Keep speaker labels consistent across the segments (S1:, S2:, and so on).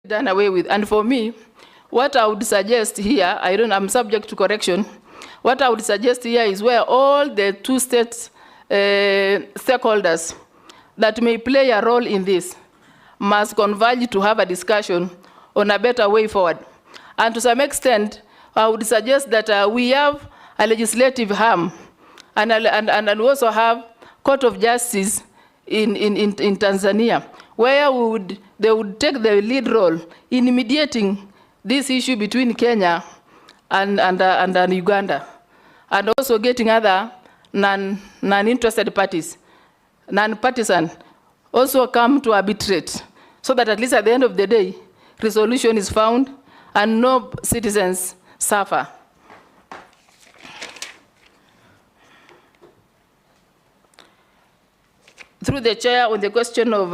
S1: done away with. And for me, what I would suggest here, I'm subject to correction. What I would suggest here is where all the two states stakeholders that may play a role in this must converge to have a discussion on a better way forward. And to some extent, I would suggest that we have a legislative arm and also have Court of Justice in Tanzania, where they would take the lead role in mediating this issue between Kenya and Uganda, and also getting other non-interested parties, non-partisan, also come to arbitrate, so that at least at the end of the day, resolution is found and no citizens suffer. Through the chair, on the question of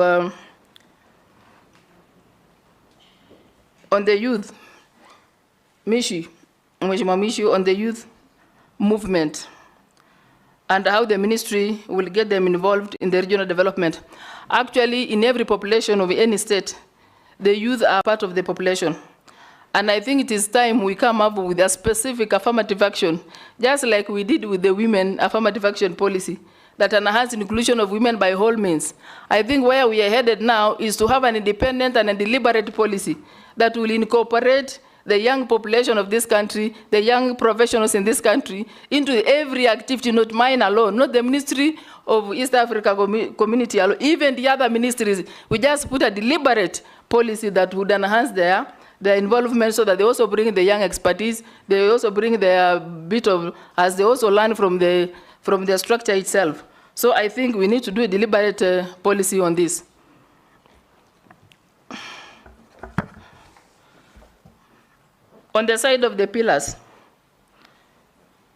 S1: on the youth, Mheshimiwa Mishi, on the youth movement and how the ministry will get them involved in the regional development. Actually, in every population of any state, the youth are part of the population. And I think it is time we come up with a specific affirmative action, just like we did with the women affirmative action policy, that enhances inclusion of women by all means. I think where we are headed now is to have an independent and a deliberate policy that will incorporate the young population of this country, the young professionals in this country, into every activity, not mine alone, not the Ministry of East Africa Community alone, even the other ministries. We just put a deliberate policy that would enhance their involvement, so that they also bring the young expertise, they also bring their bit of, as they also learn from the structure itself. So I think we need to do a deliberate policy on this. On the side of the pillars,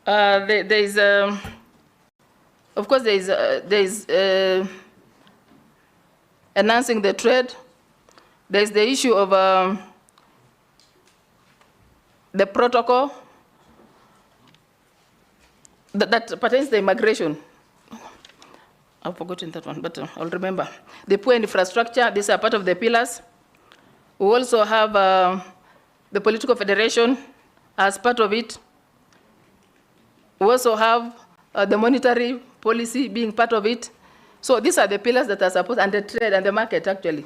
S1: there is, of course, there is enhancing the trade. There is the issue of the protocol that pertains to immigration. I've forgotten that one, but I'll remember. The poor infrastructure, these are part of the pillars. We also have the political federation as part of it. We also have the monetary policy being part of it. So these are the pillars that are supposed, and the trade and the market actually,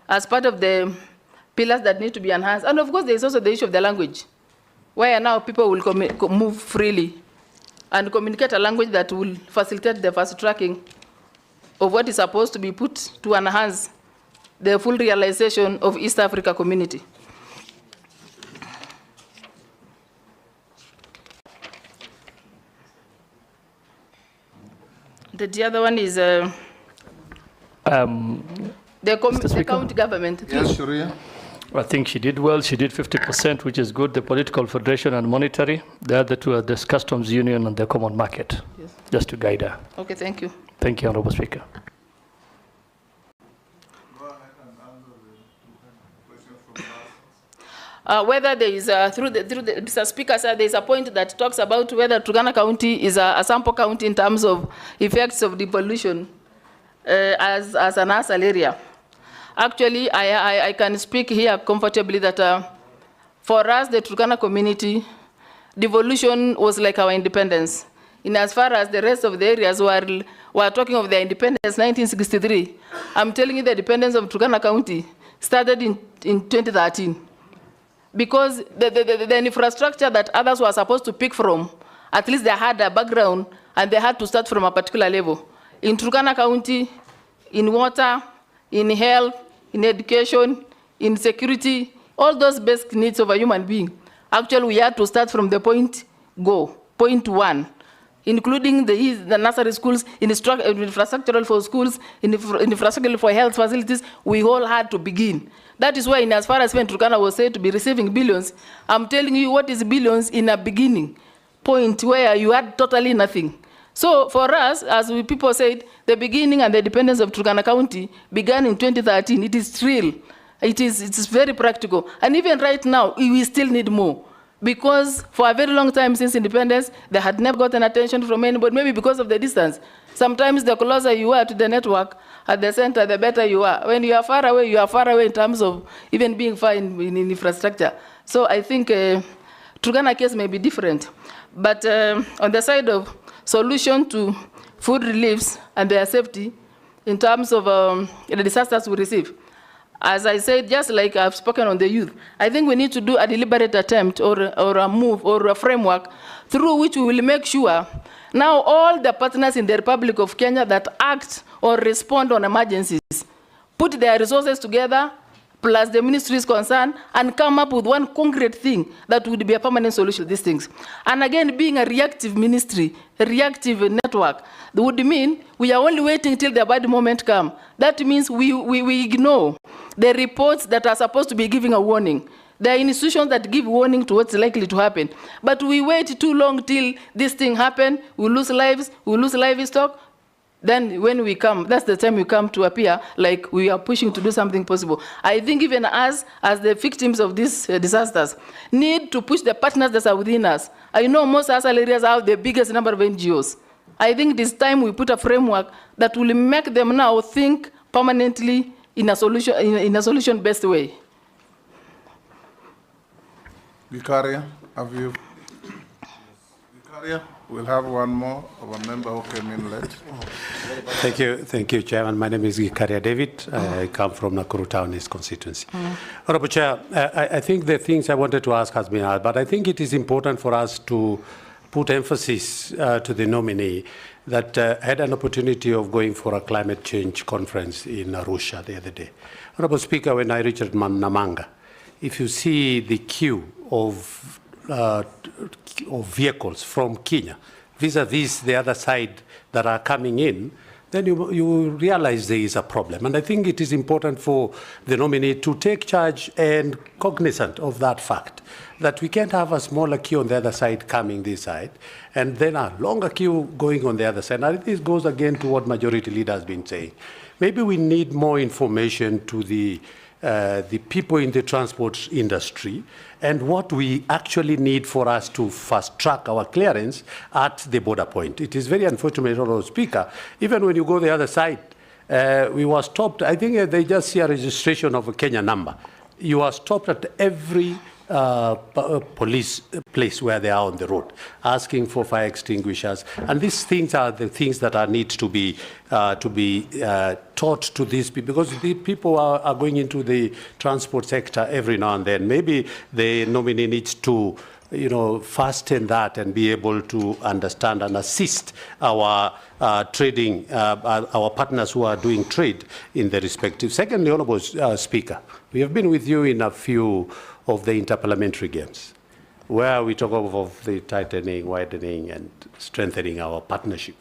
S1: as part of the pillars that need to be enhanced. And of course, there is also the issue of the language, where now people will move freely and communicate a language that will facilitate the fast tracking of what is supposed to be put to enhance the full realization of East Africa community. The other one is the county government.
S2: Yes, Sharia.
S3: I think she did well. She did 50%, which is good. The political federation and monetary. The other two are the customs union and the common market. Yes. Just to guide her.
S1: Okay, thank you.
S3: Thank you, Honorable Speaker.
S1: Whether there is, through the Speaker said, there is a point that talks about whether Turkana County is a sample county in terms of effects of devolution as an ASAL area. Actually, I can speak here comfortably that for us, the Turkana community, devolution was like our independence. In as far as the rest of the areas were talking of their independence, 1963, I'm telling you the independence of Turkana County started in 2013. Because the infrastructure that others were supposed to pick from, at least they had a background and they had to start from a particular level. In Turkana County, in water, in health, in education, in security, all those basic needs of a human being. Actually, we had to start from the point one, including the nursery schools, infrastructural for schools, infrastructural for health facilities. We all had to begin. That is why, in as far as when Turkana was said to be receiving billions, I'm telling you what is billions in a beginning point where you had totally nothing. So for us, as people said, the beginning and the independence of Turkana County began in 2013. It is real. It's very practical. And even right now, we still need more. Because for a very long time since independence, they had never gotten attention from anybody, maybe because of the distance. Sometimes the closer you are to the network, at the center, the better you are. When you are far away in terms of even being far in infrastructure. So I think Turkana case may be different. But on the side of solution to food reliefs and their safety, in terms of the disasters we receive, as I said, just like I've spoken on the youth, I think we need to do a deliberate attempt or a move or a framework through which we will make sure now all the partners in the Republic of Kenya that act or respond on emergencies put their resources together, plus the ministries concerned, and come up with one concrete thing that would be a permanent solution to these things. And again, being a reactive ministry, a reactive network, that would mean we are only waiting till the bad moment comes. That means we ignore the reports that are supposed to be giving a warning. There are institutions that give warning to what's likely to happen. But we wait too long till this thing happens, we lose lives, we lose livestock. Then when we come, that's the time we come to appear like we are pushing to do something possible. I think even us, as the victims of these disasters, need to push the partners that are within us. I know most ASAL areas have the biggest number of NGOs. I think this time we put a framework that will make them now think permanently in a solution-based way.
S2: Vicaria, have you? Vicaria, we'll have one more of a member who came in late.
S4: Thank you, Chairman. My name is Vicaria David. I come from Nakuru Town East constituency. Honorable Chair, I think the things I wanted to ask has been asked, but I think it is important for us to put emphasis to the nominee that had an opportunity of going for a climate change conference in Arusha the other day. Honorable Speaker, when I reached Namanga, if you see the queue of vehicles from Kenya vis-a-vis the other side that are coming in, then you realize there is a problem. And I think it is important for the nominee to take charge and cognizant of that fact, that we can't have a smaller queue on the other side coming this side, and then a longer queue going on the other side. And this goes again to what Majority Leader has been saying. Maybe we need more information to the people in the transport industry and what we actually need for us to fast track our clearance at the border point. It is very unfortunate, Honourable Speaker, even when you go the other side, we were stopped. I think they just see a registration of a Kenya number. You are stopped at every police place where they are on the road, asking for fire extinguishers. And these things are the things that are need to be taught to these people, because the people are going into the transport sector every now and then. Maybe the nominee needs to fasten that and be able to understand and assist our trading, our partners who are doing trade in the respective. Secondly, Honourable Speaker, we have been with you in a few of the interparliamentary games, where we talk of the tightening, widening, and strengthening our partnership.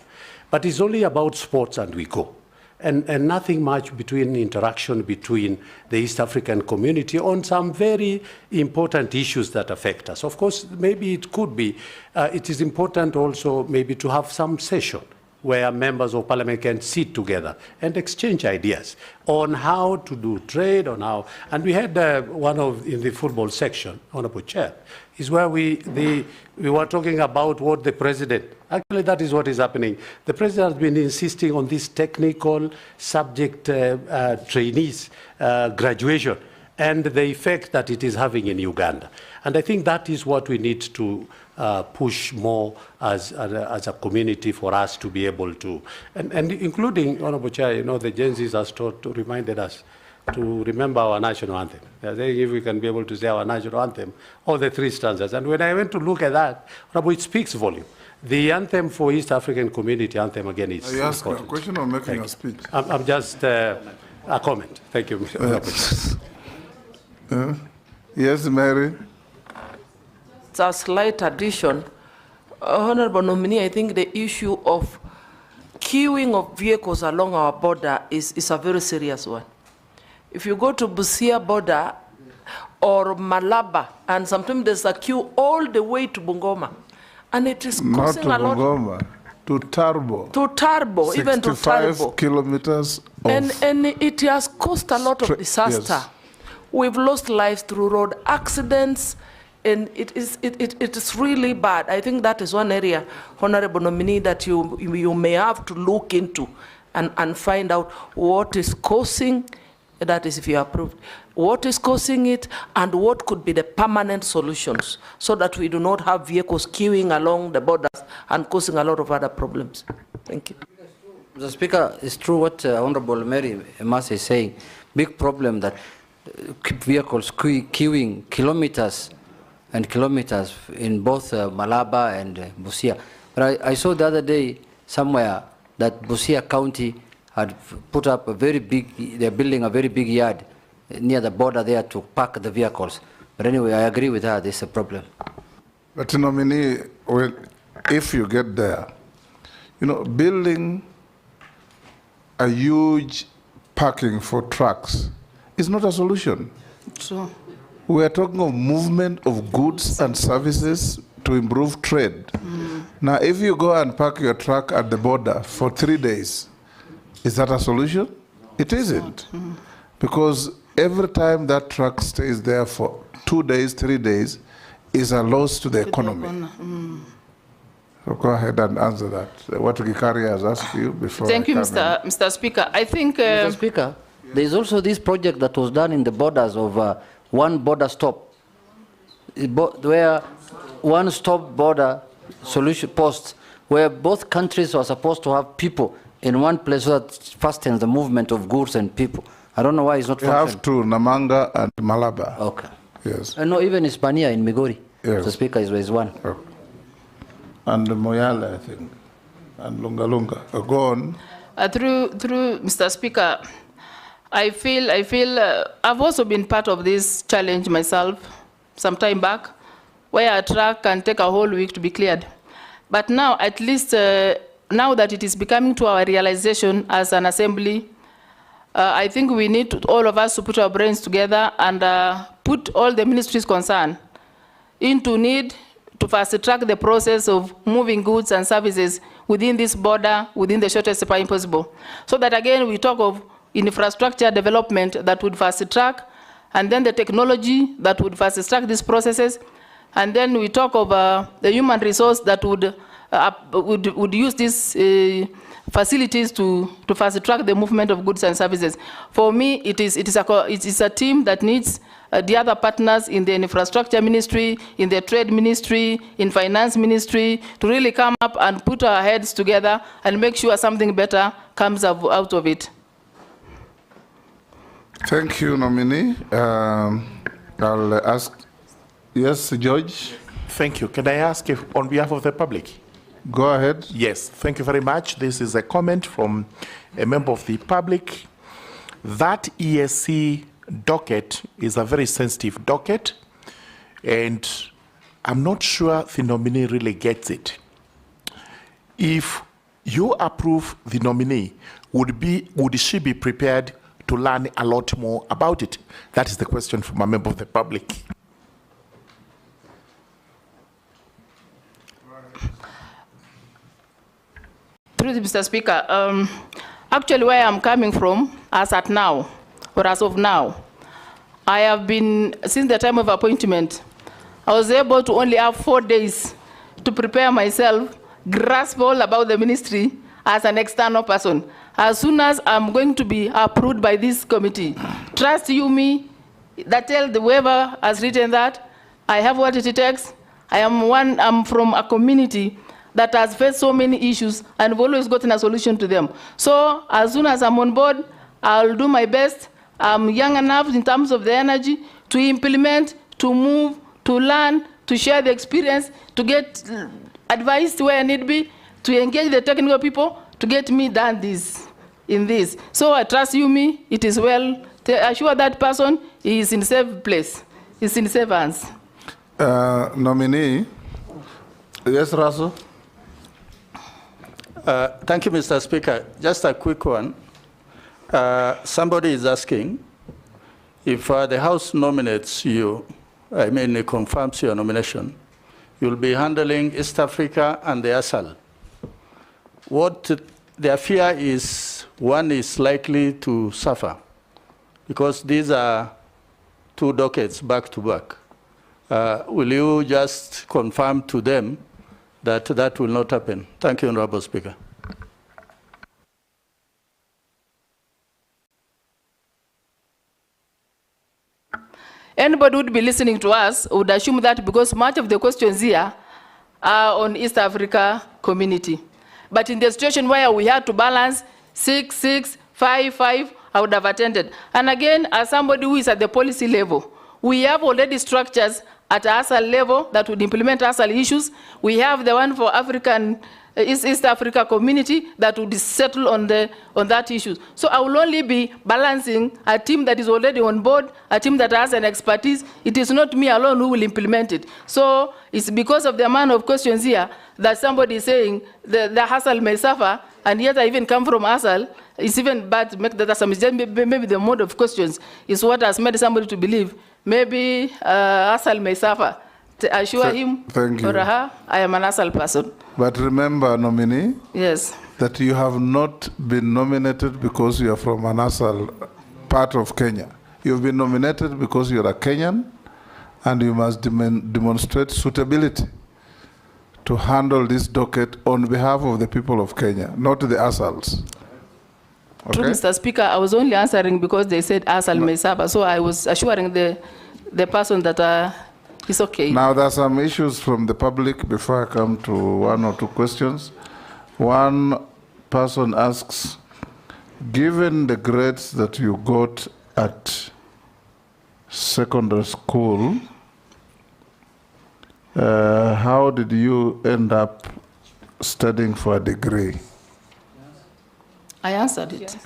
S4: But it's only about sports and we go. And nothing much between interaction between the East African community on some very important issues that affect us. Of course, maybe it could be, it is important also maybe to have some session where members of parliament can sit together and exchange ideas on how to do trade, on how, and we had in the football section, Honourable Chair, is where we were talking about what the president, actually that is what is happening. The president has been insisting on this technical subject trainees graduation and the effect that it is having in Uganda. And I think that is what we need to push more as a community for us to be able to, and including, Honourable Chair, the Gen Zs has reminded us to remember our national anthem. They're saying if we can be able to say our national anthem, all the three stanzas. And when I went to look at that, it speaks volume. The anthem for East African community anthem, again, is
S2: I ask a question or making a speech?
S4: I'm just a comment. Thank you.
S2: Yes, Mary.
S5: It's a slight addition. Honorable nominee, I think the issue of queuing of vehicles along our border is a very serious one. If you go to Busia border or Malaba, and sometimes there's a queue all the way to Bungoma, and it is causing a lot.
S2: Not to Bungoma, to Tarbo.
S5: To Tarbo, even to Tarbo.
S2: 65 kilometers of
S5: and it has caused a lot of disaster.
S2: Yes.
S5: We've lost lives through road accidents, and it is really bad. I think that is one area, Honorable nominee, that you may have to look into and find out what is causing, that is if you are approved, what is causing it and what could be the permanent solutions so that we do not have vehicles queuing along the borders and causing a lot of other problems. Thank you.
S6: Mr. Speaker, it's true what Honorable Mary Emasi is saying. Big problem that keep vehicles queuing kilometers and kilometers in both Malaba and Busia. But I saw the other day somewhere that Busia County had put up a very big, they're building a very big yard near the border there to park the vehicles. But anyway, I agree with her, there's a problem.
S2: But nominee, if you get there, you know, building a huge parking for trucks is not a solution.
S1: True.
S2: We are talking of movement of goods and services to improve trade. Now, if you go and park your truck at the border for 3 days, is that a solution? It isn't. Because every time that truck stays there for 2 days, 3 days, is a loss to the economy. So go ahead and answer that. What Gikaria has asked you before.
S1: Thank you, Mr. Speaker. I think...
S6: Mr. Speaker, there is also this project that was done in the borders of one border stop, where one stop border solution posts, where both countries are supposed to have people in one place so that fastens the movement of goods and people. I don't know why it's not functioning.
S2: You have two, Namanga and Malaba.
S6: Okay.
S2: Yes.
S6: No, even Hispania in Migori.
S2: Yes.
S6: The Speaker is one.
S2: Okay. And Moyale, I think, and Lunga Lunga. Go on.
S1: Through Mr. Speaker, I feel I've also been part of this challenge myself some time back, where a truck can take a whole week to be cleared. But now, at least now that it is becoming to our realization as an assembly, I think we need to, all of us to put our brains together and put all the ministries concerned into need to fast track the process of moving goods and services within this border, within the shortest time possible. So that again, we talk of infrastructure development that would fast track, and then the technology that would fast track these processes, and then we talk of the human resource that would use these facilities to fast track the movement of goods and services. For me, it is a team that needs the other partners in the infrastructure ministry, in the trade ministry, in finance ministry, to really come up and put our heads together and make sure something better comes out of it.
S2: Thank you, nominee. I'll ask, yes, George?
S7: Thank you. Can I ask if, on behalf of the public?
S2: Go ahead.
S7: Yes, thank you very much. This is a comment from a member of the public. That ESC docket is a very sensitive docket, and I'm not sure the nominee really gets it. If you approve the nominee, would she be prepared to learn a lot more about it? That is the question from a member of the public.
S1: Through Mr. Speaker, actually where I'm coming from, as at now, or as of now, I have been, since the time of appointment, I was able to only have 4 days to prepare myself, grasp all about the ministry as an external person. As soon as I'm going to be approved by this committee, trust you me, that tell the whoever has written that, I have what it takes. I'm from a community that has faced so many issues and have always gotten a solution to them. So as soon as I'm on board, I'll do my best. I'm young enough in terms of the energy to implement, to move, to learn, to share the experience, to get advice where I need be, to engage the technical people, to get me done in this. So I trust you me, it is well. To assure that person he is in safe place, he's in safe hands.
S2: Nominee, yes, Russell?
S8: Thank you, Mr. Speaker. Just a quick one. Somebody is asking if the House nominates you, it confirms your nomination, you'll be handling East Africa and the ASAL. What their fear is, one is likely to suffer, because these are 2 dockets back to back. Will you just confirm to them that that will not happen? Thank you, Honorable Speaker.
S1: Anybody would be listening to us would assume that because much of the questions here are on East Africa community. But in the situation where we had to balance 6, 6, 5, 5, I would have attended. And again, as somebody who is at the policy level, we have already structures at ASAL level that would implement ASAL issues. We have the one for African, East Africa community that would settle on that issue. So I will only be balancing a team that is already on board, a team that has an expertise. It is not me alone who will implement it. So it's because of the amount of questions here that somebody is saying the ASAL may suffer, and yet I even come from ASAL. It's even bad to make that assumption. Maybe the mode of questions is what has made somebody to believe maybe ASAL may suffer. To assure him or her, I am an ASAL person.
S2: But remember, nominee,
S1: yes,
S2: that you have not been nominated because you are from an ASAL part of Kenya. You've been nominated because you're a Kenyan, and you must demonstrate suitability to handle this docket on behalf of the people of Kenya, not the ASALs. Okay?
S1: True, Mr. Speaker, I was only answering because they said ASAL may suffer, so I was assuring the person that it's okay.
S2: Now, there are some issues from the public before I come to one or two questions. One person asks, given the grades that you got at secondary school, how did you end up studying for a degree?
S1: I answered it.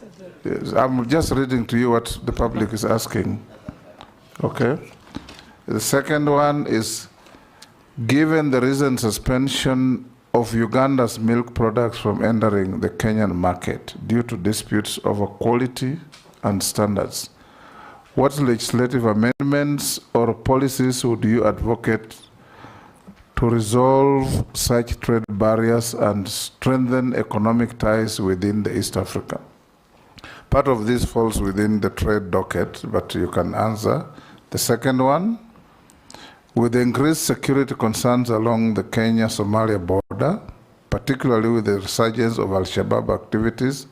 S2: Yes, I'm just reading to you what the public is asking. Okay. The second one is, given the recent suspension of Uganda's milk products from entering the Kenyan market due to disputes over quality and standards, what legislative amendments or policies would you advocate to resolve such trade barriers and strengthen economic ties within the East Africa? Part of this falls within the trade docket, but you can answer. The second one, with the increased security concerns along the Kenya-Somalia border, particularly with the resurgence of Al-Shabaab activities,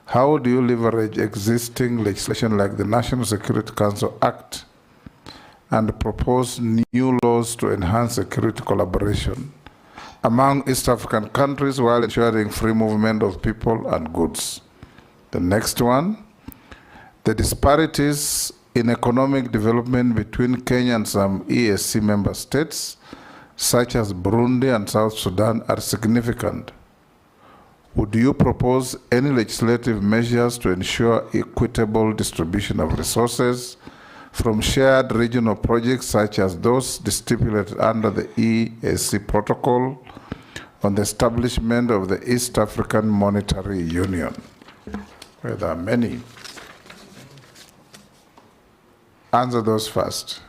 S2: how do you leverage existing legislation like the National Security Council Act and propose new laws to enhance security collaboration among East African countries while ensuring free movement of people and goods? The next one, the disparities in economic development between Kenya and some EAC member states, such as Burundi and South Sudan, are significant. Would you propose any legislative measures to ensure equitable distribution of resources from shared regional projects such as those stipulated under the EAC protocol on the establishment of the East African Monetary Union? Well, there are many. Answer those first.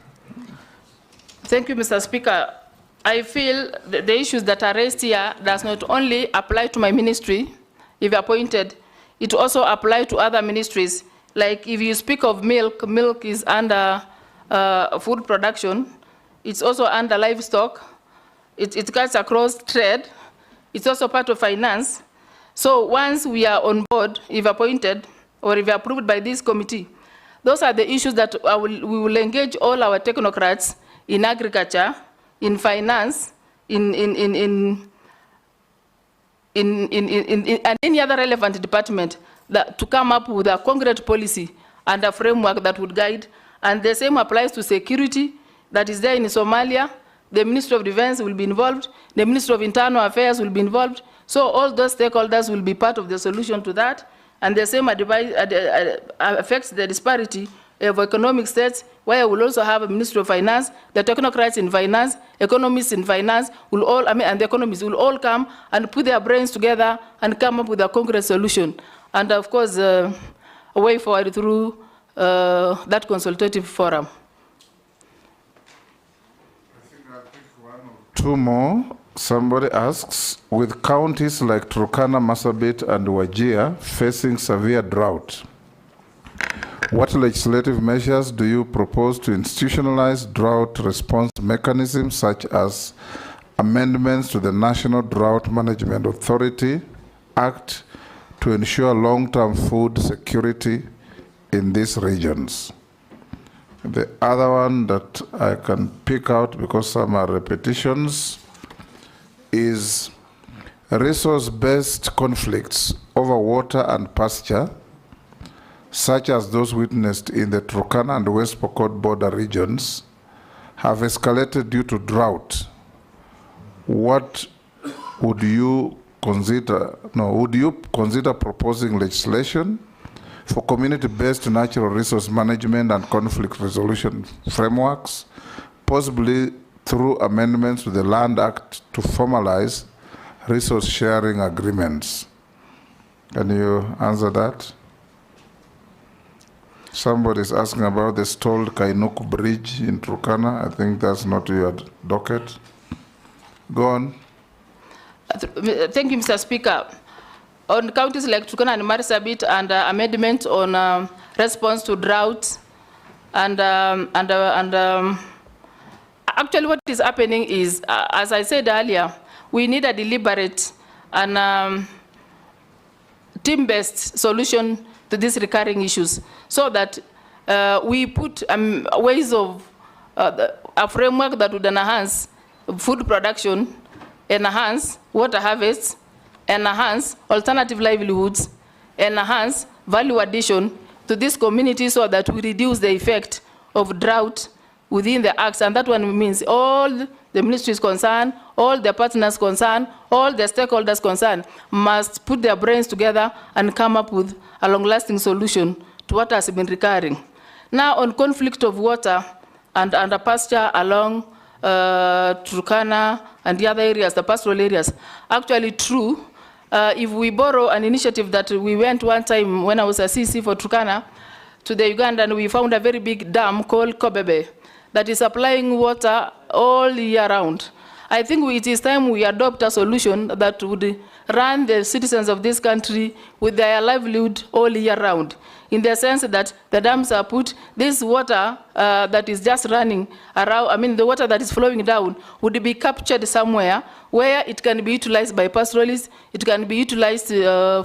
S1: Thank you, Mr. Speaker. I feel the issues that are raised here does not only apply to my ministry, if appointed, it also applies to other ministries. Like if you speak of milk, milk is under food production. It's also under livestock. It cuts across trade. It's also part of finance. So once we are on board, if appointed, or if approved by this committee, those are the issues that we will engage all our technocrats in agriculture, in finance, in any other relevant department to come up with a concrete policy and a framework that would guide. And the same applies to security that is there in Somalia. The Ministry of Defense will be involved. The Ministry of Internal Affairs will be involved. So all those stakeholders will be part of the solution to that. And the same affects the disparity of economic states, where we'll also have a Ministry of Finance, the technocrats in finance, economists in finance, will all, and the economists will all come and put their brains together and come up with a concrete solution. And of course, a way forward through that consultative forum.
S2: Two more. Somebody asks, with counties like Turkana, Marsabit, and Wajir facing severe drought, what legislative measures do you propose to institutionalize drought response mechanisms, such as amendments to the National Drought Management Authority Act, to ensure long-term food security in these regions? The other one that I can pick out, because some are repetitions, is resource-based conflicts over water and pasture, such as those witnessed in the Turkana and West Pokot border regions, have escalated due to drought. What would you consider, would you consider proposing legislation for community-based natural resource management and conflict resolution frameworks, possibly through amendments to the Land Act to formalize resource sharing agreements? Can you answer that? Somebody's asking about the stalled Kainuk Bridge in Turkana. I think that's not your docket. Go on.
S1: Thank you, Mr. Speaker. On counties like Turkana and Marsabit, and amendment on response to drought, actually what is happening is, as I said earlier, we need a deliberate and team-based solution to these recurring issues, so that we put ways of a framework that would enhance food production, enhance water harvests, enhance alternative livelihoods, enhance value addition to this community, so that we reduce the effect of drought within the acts. And that one means all the ministries concerned, all the partners concerned, all the stakeholders concerned must put their brains together and come up with a long-lasting solution to what has been recurring. Now, on conflict of water and pasture along Turkana and the other areas, the pastoral areas, actually true. If we borrow an initiative that we went one time when I was a CC for Turkana to the Uganda, and we found a very big dam called Kobebe that is supplying water all year round. I think it is time we adopt a solution that would run the citizens of this country with their livelihood all year round, in the sense that the dams are put, this water that is just running around, the water that is flowing down would be captured somewhere where it can be utilized by pastoralists, it can be utilized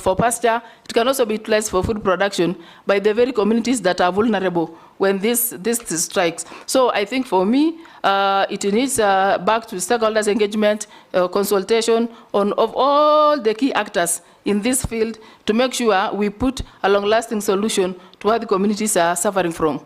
S1: for pasture, it can also be utilized for food production by the very communities that are vulnerable when this strikes. So I think for me, it needs back to stakeholders engagement, consultation of all the key actors in this field to make sure we put a long-lasting solution to what the communities are suffering from.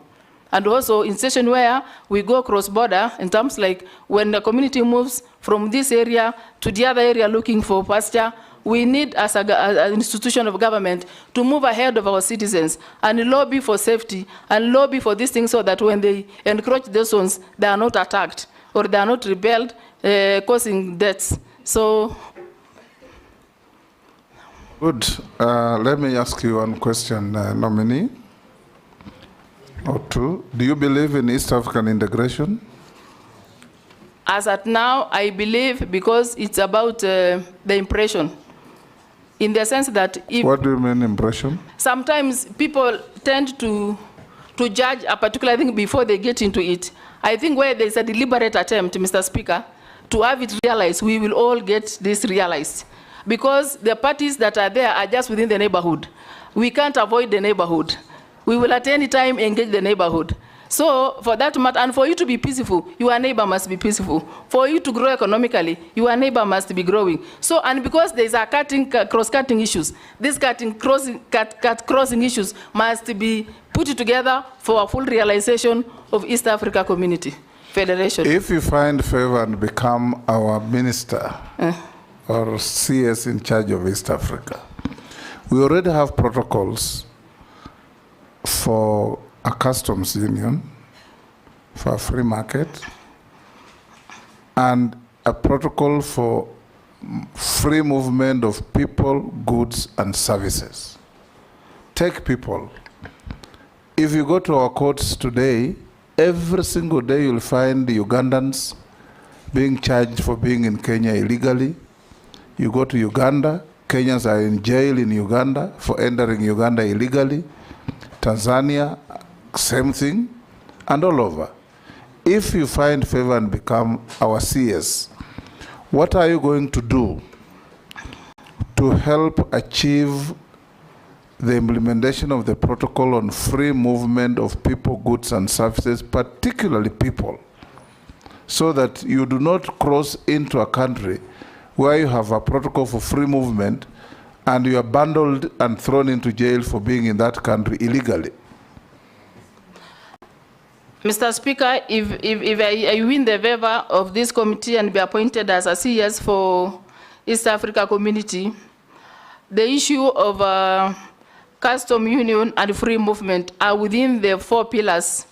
S1: And also in situation where we go cross-border, in terms like when the community moves from this area to the other area looking for pasture, we need, as an institution of government, to move ahead of our citizens and lobby for safety and lobby for these things, so that when they encroach those zones, they are not attacked or they are not rebelled, causing deaths. So.
S2: Good. Let me ask you one question, nominee, or two. Do you believe in East African integration?
S1: As at now, I believe, because it's about the impression. In the sense that if...
S2: What do you mean, impression?
S1: Sometimes people tend to judge a particular thing before they get into it. I think where there's a deliberate attempt, Mr. Speaker, to have it realized, we will all get this realized. Because the parties that are there are just within the neighborhood. We can't avoid the neighborhood. We will at any time engage the neighborhood. So for that matter, and for you to be peaceful, your neighbor must be peaceful. For you to grow economically, your neighbor must be growing. So, and because there's a cross-cutting issues, these crossing issues must be put together for a full realization of East Africa Community Federation.
S2: If you find favor and become our minister or CS in charge of East Africa, we already have protocols for a customs union, for a free market, and a protocol for free movement of people, goods, and services. Take people. If you go to our courts today, every single day you'll find Ugandans being charged for being in Kenya illegally. You go to Uganda, Kenyans are in jail in Uganda for entering Uganda illegally. Tanzania, same thing, and all over. If you find favor and become our CS, what are you going to do to help achieve the implementation of the protocol on free movement of people, goods, and services, particularly people, so that you do not cross into a country where you have a protocol for free movement and you are bundled and thrown into jail for being in that country illegally.
S1: Mr. Speaker, if I win the favor of this committee and be appointed as a CS for East Africa Community, the issue of custom union and free movement are within the 4 pillars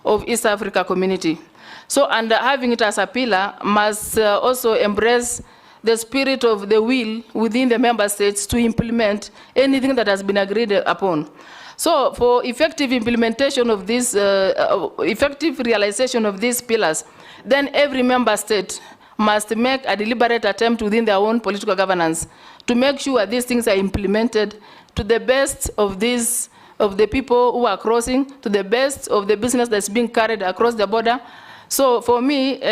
S1: of East Africa Community. So, and having it as a pillar must also embrace the spirit of the will within the member states to implement anything that has been agreed upon. So for effective implementation of this, effective realization of these pillars, then every member state must make a deliberate attempt within their own political governance to make sure these things are implemented to the best of these, of the people who are crossing, to the best of the business that's being carried across the border. So for me,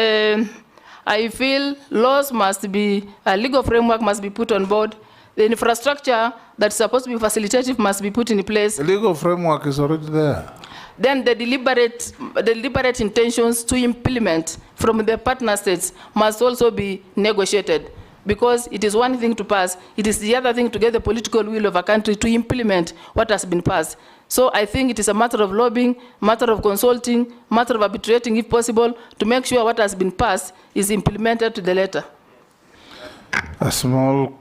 S1: I feel laws must be, a legal framework must be put on board. The infrastructure that's supposed to be facilitative must be put in place.
S2: The legal framework is already there.
S1: Then the deliberate intentions to implement from the partner states must also be negotiated, because it is one thing to pass, it is the other thing to get the political will of a country to implement what has been passed. So I think it is a matter of lobbying, matter of consulting, matter of arbitrating if possible, to make sure what has been passed is implemented to the letter.
S2: A small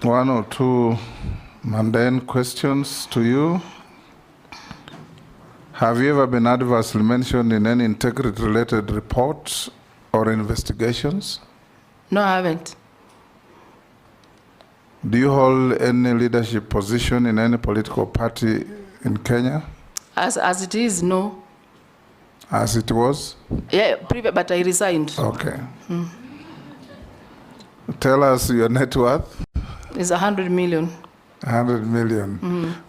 S2: 1 or 2 mundane questions to you. Have you ever been adversely mentioned in any integrity-related reports or investigations?
S1: No, I haven't.
S2: Do you hold any leadership position in any political party in Kenya?
S1: As it is, no.
S2: As it was?
S1: Yeah, but I resigned.
S2: Okay. Tell us your net worth.
S1: It's 100 million.
S2: 100 million,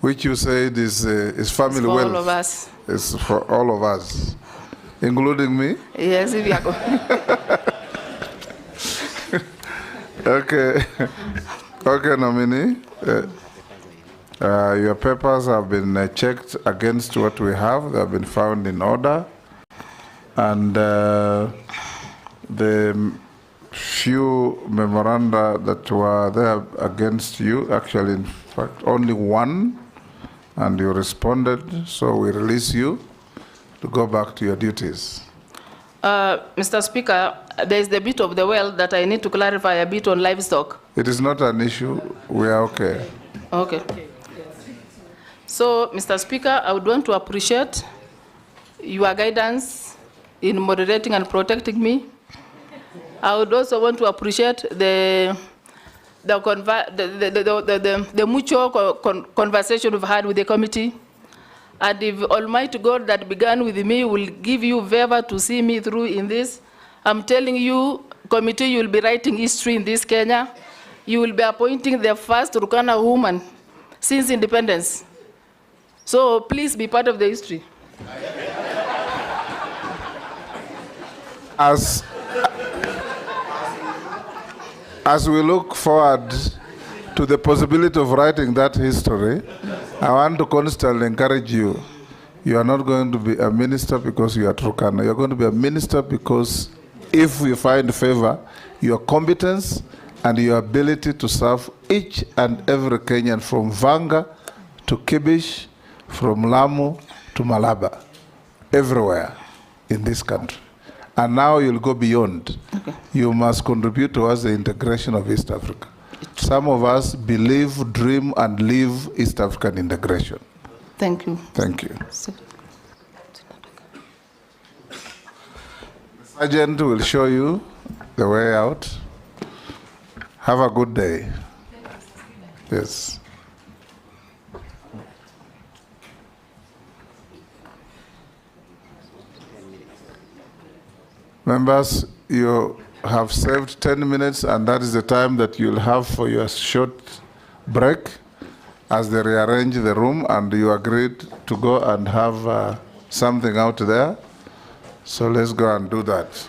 S2: which you said is family
S1: It's for
S2: wealth.
S1: all of us.
S2: It's for all of us, including me.
S1: Yes, if you are
S2: Okay. Okay, nominee. Your papers have been checked against what we have. They have been found in order. And the few memoranda that were there against you, actually, in fact, only one, and you responded, so we release you to go back to your duties.
S1: Mr. Speaker, there is the bit of the well that I need to clarify a bit on livestock.
S2: It is not an issue. We are okay.
S1: Okay. So, Mr. Speaker, I would want to appreciate your guidance in moderating and protecting me. I would also want to appreciate the mutual conversation we've had with the committee. And if Almighty God that began with me will give you favor to see me through in this, I'm telling you, committee, you will be writing history in this Kenya. You will be appointing the first Turkana woman since independence. So please be part of the history.
S2: As we look forward to the possibility of writing that history, I want to constantly encourage you. You are not going to be a minister because you are Turkana. You are going to be a minister because if we find favor, your competence and your ability to serve each and every Kenyan from Vanga to Kibish, from Lamu to Malaba, everywhere in this country. And now you'll go beyond. Okay. You must contribute towards the integration of East Africa. Some of us believe, dream, and live East African integration.
S1: Thank you.
S2: Thank you. The sergeant will show you the way out. Have a good day. Yes. Members, you have saved 10 minutes, and that is the time that you'll have for your short break as they rearrange the room, and you agreed to go and have something out there. So let's go and do that.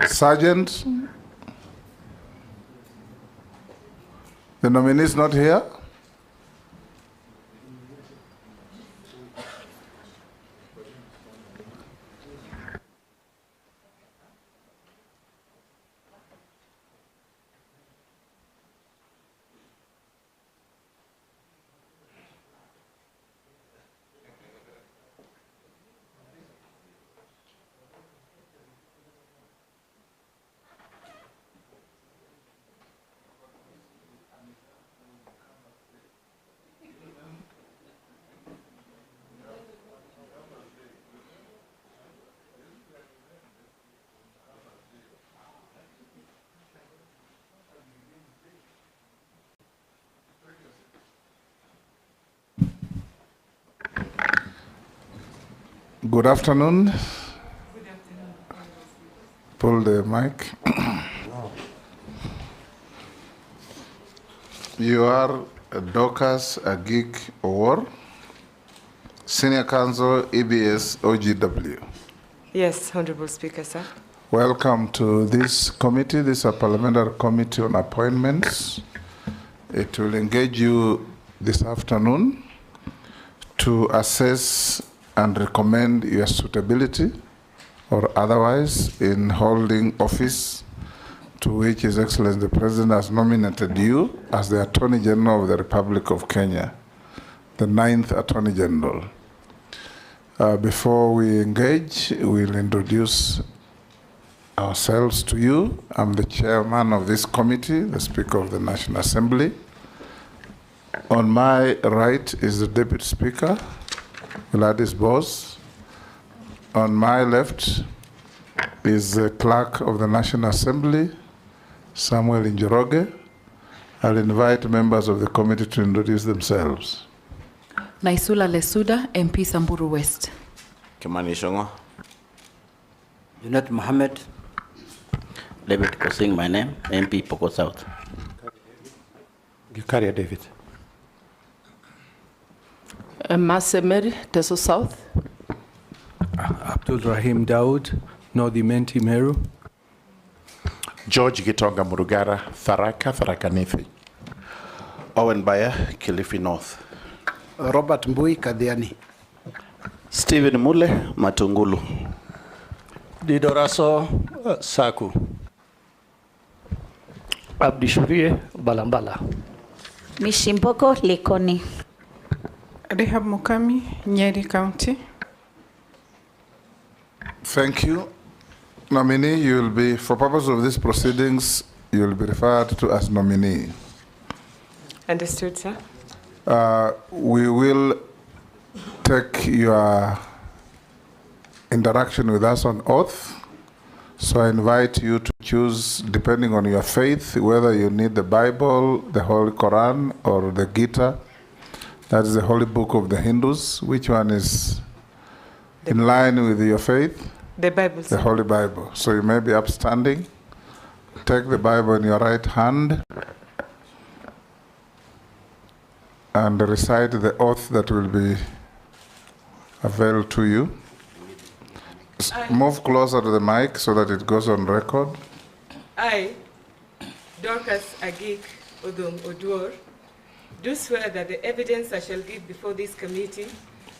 S2: Sergeant? The nominee is not here? Good afternoon. Pull the mic. You are Dorcas Agik Owor, Senior Counsel, EBS OGW.
S9: Yes, Honorable Speaker, sir.
S2: Welcome to this committee. This is a parliamentary committee on appointments. It will engage you this afternoon to assess and recommend your suitability or otherwise in holding office to which His Excellency the President has nominated you as the Attorney General of the Republic of Kenya, the 9th Attorney General. Before we engage, we'll introduce ourselves to you. I'm the chairman of this committee, the Speaker of the National Assembly. On my right is the Deputy Speaker, Gladys Bose. On my left is the Clerk of the National Assembly, Samuel Njoroge. I'll invite members of the committee to introduce themselves.
S10: Naisula Lesuda, MP Samburu West.
S11: Kimani Shongo.
S6: Junet Mohammed.
S11: David Kosing, my name, MP Poko South.
S4: Gikaria David.
S5: Masemeri, Teso South.
S12: Abdul Rahim Daud, North Imenti Meru.
S7: George Gitonga Murugara, Tharaka Nithi.
S11: Owen Bayer, Kilifi North.
S13: Robert Mbui Kadhiani.
S11: Stephen Mule, Matungulu.
S8: Didoraso Saku.
S3: Abdi Shurie, Balambala.
S14: Mishimboko Likoni.
S15: Rehab Mukami, Nyeri County.
S2: Thank you. Nominee, you will be, for purpose of these proceedings, you will be referred to as nominee.
S15: Understood, sir.
S2: We will take your interaction with us on oath. So I invite you to choose, depending on your faith, whether you need the Bible, the Holy Quran, or the Gita. That is the holy book of the Hindus. Which one is in line with your faith?
S15: The Bible, sir.
S2: The Holy Bible. So you may be upstanding. Take the Bible in your right hand and recite the oath that will be availed to you. Move closer to the mic so that it goes on record.
S15: I, Dorcas Agik Odong Oduor, do swear that the evidence I shall give before this committee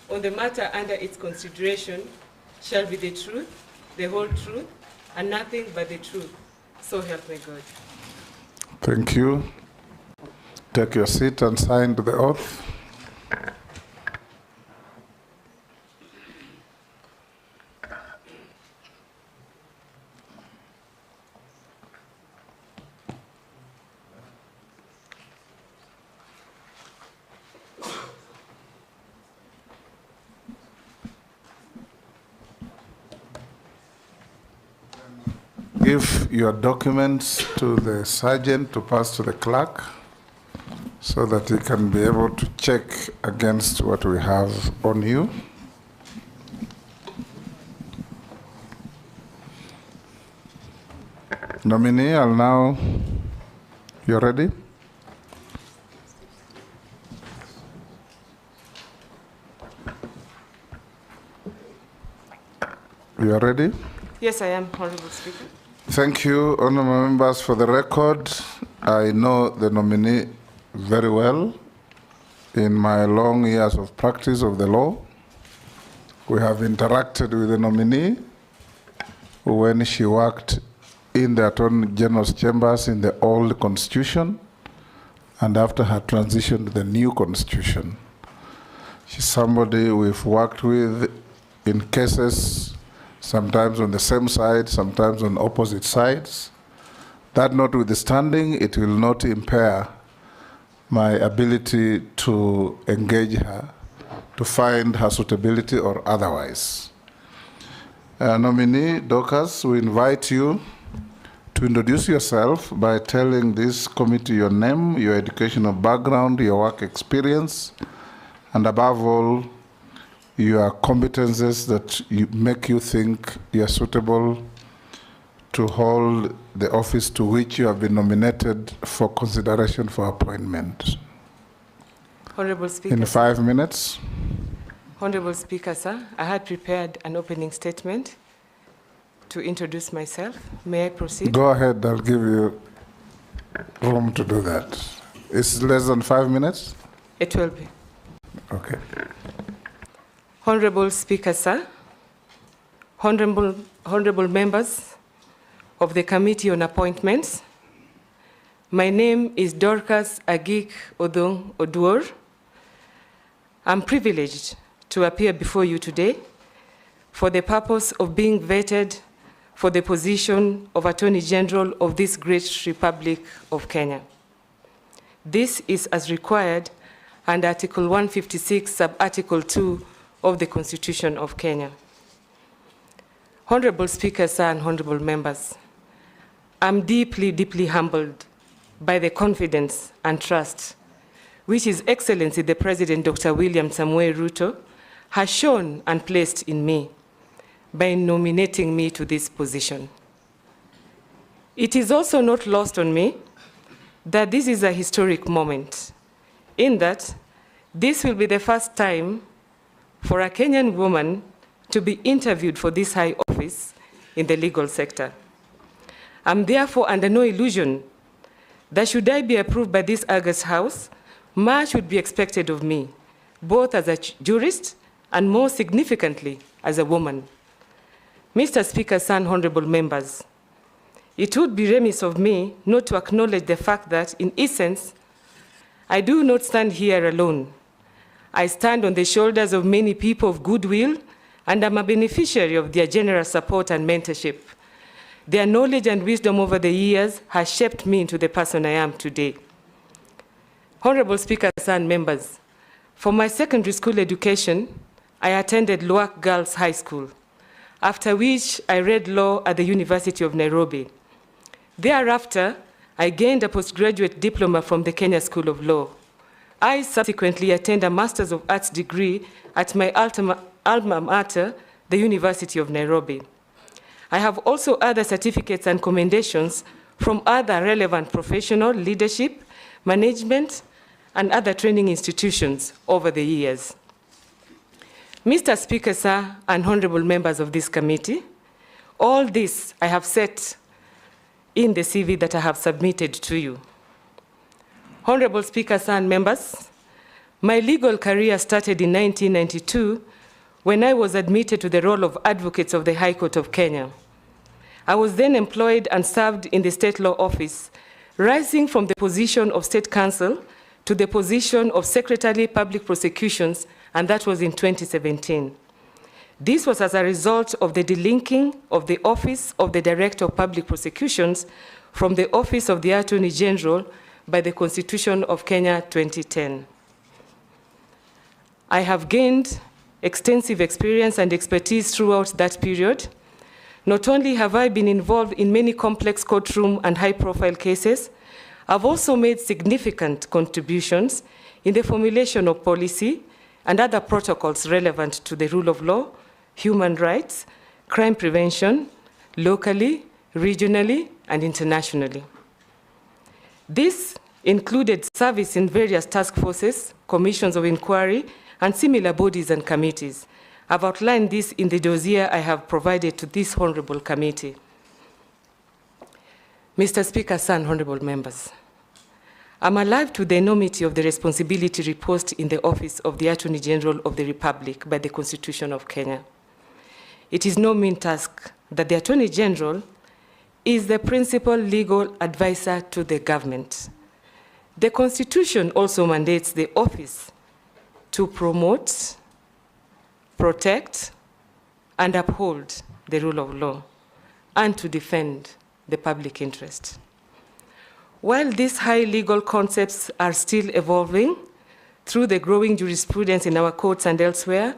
S15: on the matter under its consideration shall be the truth, the whole truth, and nothing but the truth. So help me God.
S2: Thank you. Take your seat and sign the oath. Give your documents to the sergeant to pass to the clerk so that he can be able to check against what we have on you. Nominee, I'll now, you ready? You are ready?
S15: Yes, I am, Honorable Speaker.
S2: Thank you, honorable members. For the record, I know the nominee very well. In my long years of practice of the law, we have interacted with the nominee when she worked in the Attorney General's chambers in the old constitution and after her transition to the new constitution. She's somebody we've worked with in cases, sometimes on the same side, sometimes on opposite sides. That notwithstanding, it will not impair my ability to engage her, to find her suitability or otherwise. Nominee Dorcas, we invite you to introduce yourself by telling this committee your name, your educational background, your work experience, and above all, your competences that make you think you are suitable to hold the office to which you have been nominated for consideration for appointment.
S15: Honorable Speaker.
S2: In 5 minutes.
S15: Honorable Speaker, sir, I had prepared an opening statement to introduce myself. May I proceed?
S2: Go ahead, I'll give you room to do that. It's less than 5 minutes?
S15: It will be.
S2: Okay.
S15: Honorable Speaker, sir, honorable members of the Committee on Appointments, my name is Dorcas Agik Odong Oduor. I'm privileged to appear before you today for the purpose of being vetted for the position of Attorney General of this great Republic of Kenya. This is as required under Article 156, Sub-Article 2 of the Constitution of Kenya. Honorable Speaker, sir, and honorable members, I'm deeply, deeply humbled by the confidence and trust which His Excellency the President, Dr. William Samoei Ruto, has shown and placed in me by nominating me to this position. It is also not lost on me that this is a historic moment, in that this will be the first time for a Kenyan woman to be interviewed for this high office in the legal sector. I'm therefore under no illusion that should I be approved by this august House, much would be expected of me, both as a jurist and more significantly as a woman. Mr. Speaker, and honorable members, it would be remiss of me not to acknowledge the fact that, in essence, I do not stand here alone. I stand on the shoulders of many people of goodwill, and I'm a beneficiary of their generous support and mentorship. Their knowledge and wisdom over the years has shaped me into the person I am today. Honorable Speaker and members, for my secondary school education, I attended Luak Girls High School, after which I read law at the University of Nairobi. Thereafter, I gained a postgraduate diploma from the Kenya School of Law. I subsequently attended a Master's of Arts degree at my alma mater, the University of Nairobi. I have also other certificates and commendations from other relevant professional, leadership, management, and other training institutions over the years. Mr. Speaker, sir, and honorable members of this committee, all this I have set in the CV that I have submitted to you. Honorable Speaker, sir, and members, my legal career started in 1992 when I was admitted to the role of Advocate of the High Court of Kenya. I was then employed and served in the State Law Office, rising from the position of State Counsel to the position of Secretary Public Prosecutions, and that was in 2017. This was as a result of the delinking of the Office of the Director of Public Prosecutions from the Office of the Attorney General by the Constitution of Kenya 2010. I have gained extensive experience and expertise throughout that period. Not only have I been involved in many complex courtroom and high-profile cases, I've also made significant contributions in the formulation of policy and other protocols relevant to the rule of law, human rights, crime prevention, locally, regionally, and internationally. This included service in various task forces, commissions of inquiry, and similar bodies and committees. I've outlined this in the dossier I have provided to this honorable committee. Mr. Speaker, sir, and honorable members, I'm alive to the enormity of the responsibility reposed in the office of the Attorney General of the Republic by the Constitution of Kenya. It is no mean task that the Attorney General is the principal legal advisor to the government. The Constitution also mandates the office to promote, protect, and uphold the rule of law, and to defend the public interest. While these high legal concepts are still evolving through the growing jurisprudence in our courts and elsewhere,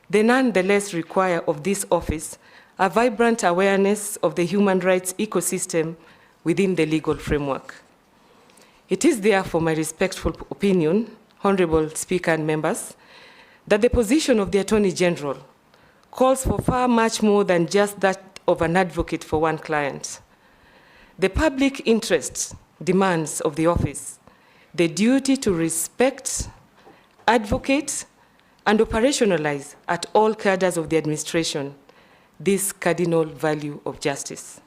S15: they nonetheless require of this office a vibrant awareness of the human rights ecosystem within the legal framework. It is therefore my respectful opinion, Honorable Speaker and members, that the position of the Attorney General calls for far much more than just that of an advocate for one client. The public interest demands of the office the duty to respect, advocate, and operationalize at all cadres of the administration this cardinal value of justice.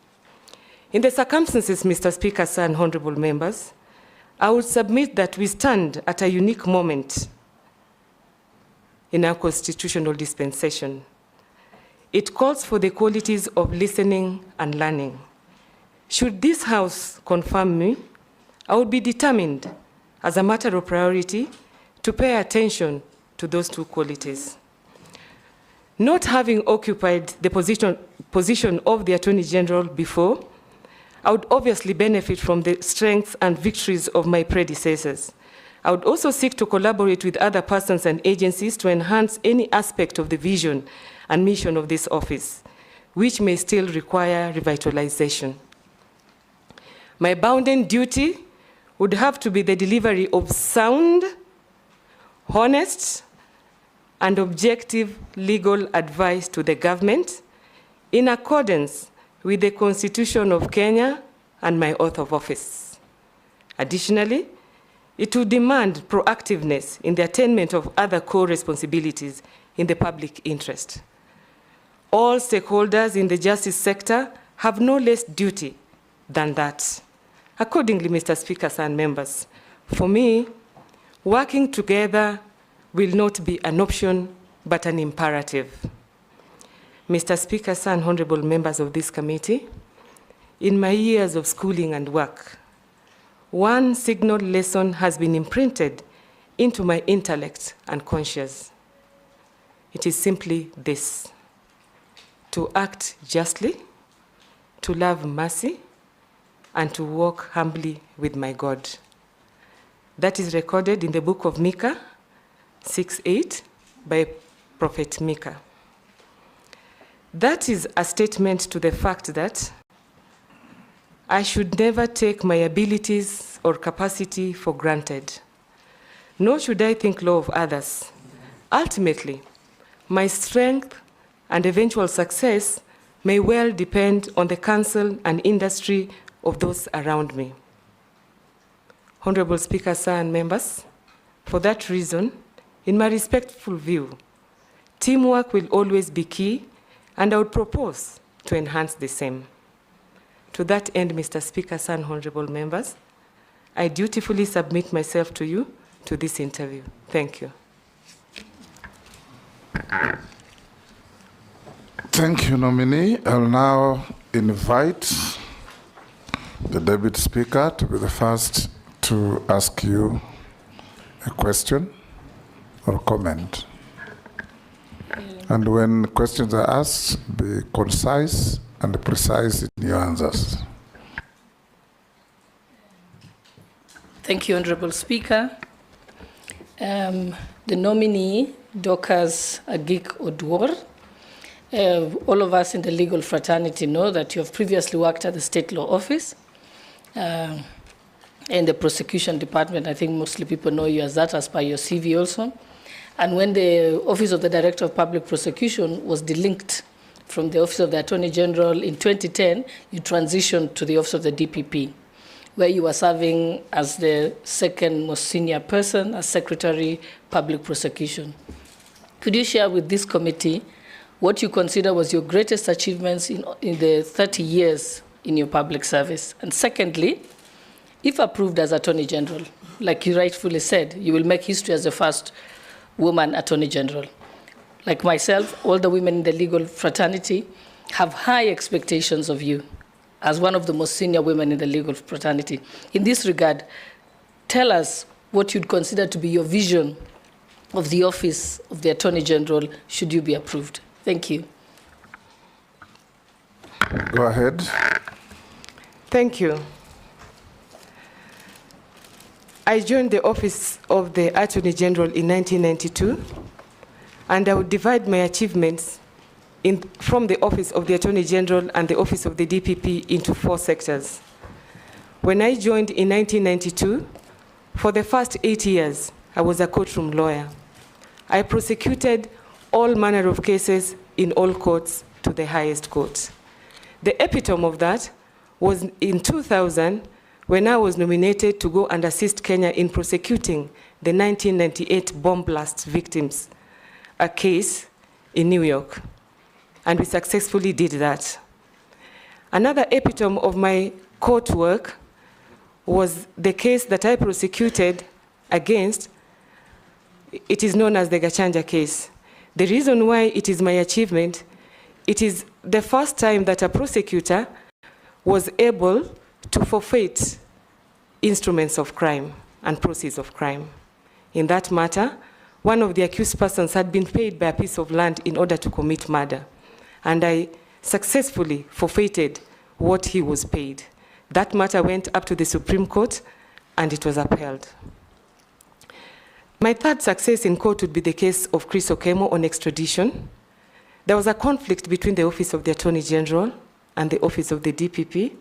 S15: In the circumstances, Mr. Speaker, sir, and honorable members, I would submit that we stand at a unique moment in our constitutional dispensation. It calls for the qualities of listening and learning. Should this House confirm me, I would be determined, as a matter of priority, to pay attention to those two qualities. Not having occupied the position of the Attorney General before, I would obviously benefit from the strengths and victories of my predecessors. I would also seek to collaborate with other persons and agencies to enhance any aspect of the vision and mission of this office, which may still require revitalization. My bounden duty would have to be the delivery of sound, honest, and objective legal advice to the government in accordance with the Constitution of Kenya and my oath of office. Additionally, it would demand proactiveness in the attainment of other core responsibilities in the public interest. All stakeholders in the justice sector have no less duty than that. Accordingly, Mr. Speaker, and members, for me, working together will not be an option, but an imperative. Mr. Speaker, and honorable members of this committee, in my years of schooling and work, one signal lesson has been imprinted into my intellect and conscience. It is simply this: to act justly, to love mercy, and to walk humbly with my God. That is recorded in the book of Micah 6:8 by Prophet Micah. That is a statement to the fact that I should never take my abilities or capacity for granted, nor should I think low of others. Ultimately, my strength and eventual success may well depend on the counsel and industry of those around me. Honorable Speaker, sir, and members, for that reason, in my respectful view, teamwork will always be key, and I would propose to enhance the same. To that end, Mr. Speaker, sir, and honorable members, I dutifully submit myself to you to this interview. Thank you.
S2: Thank you, nominee. I'll now invite the Deputy Speaker to be the first to ask you a question or comment. And when questions are asked, be concise and precise in your answers.
S16: Thank you, Honorable Speaker. The nominee, Dorcas Agik Oduor, all of us in the legal fraternity know that you have previously worked at the State Law Office in the prosecution department. I think mostly people know you as that, as per your CV also. And when the Office of the Director of Public Prosecution was delinked from the Office of the Attorney General in 2010, you transitioned to the Office of the DPP, where you were serving as the second most senior person as Secretary Public Prosecution. Could you share with this committee what you consider was your greatest achievements in the 30 years in your public service? And secondly, if approved as Attorney General, like you rightfully said, you will make history as the first woman Attorney General. Like myself, all the women in the legal fraternity have high expectations of you as one of the most senior women in the legal fraternity. In this regard, tell us what you'd consider to be your vision of the office of the Attorney General should you be approved. Thank you.
S2: Go ahead.
S9: Thank you. I joined the office of the Attorney General in 1992, and I would divide my achievements from the office of the Attorney General and the office of the DPP into 4 sectors. When I joined in 1992, for the first 8 years, I was a courtroom lawyer. I prosecuted all manner of cases in all courts to the highest court. The epitome of that was in 2000, when I was nominated to go and assist Kenya in prosecuting the 1998 bomb blast victims, a case in New York. And we successfully did that. Another epitome of my court work was the case that I prosecuted against. It is known as the Gachanja case. The reason why it is my achievement, it is the first time that a prosecutor was able to forfeit instruments of crime and proceeds of crime. In that matter, one of the accused persons had been paid by a piece of land in order to commit murder, and I successfully forfeited what he was paid. That matter went up to the Supreme Court, and it was upheld. My third success in court would be the case of Chris Okemo on extradition. There was a conflict between the Office of the Attorney General and the Office of the DPP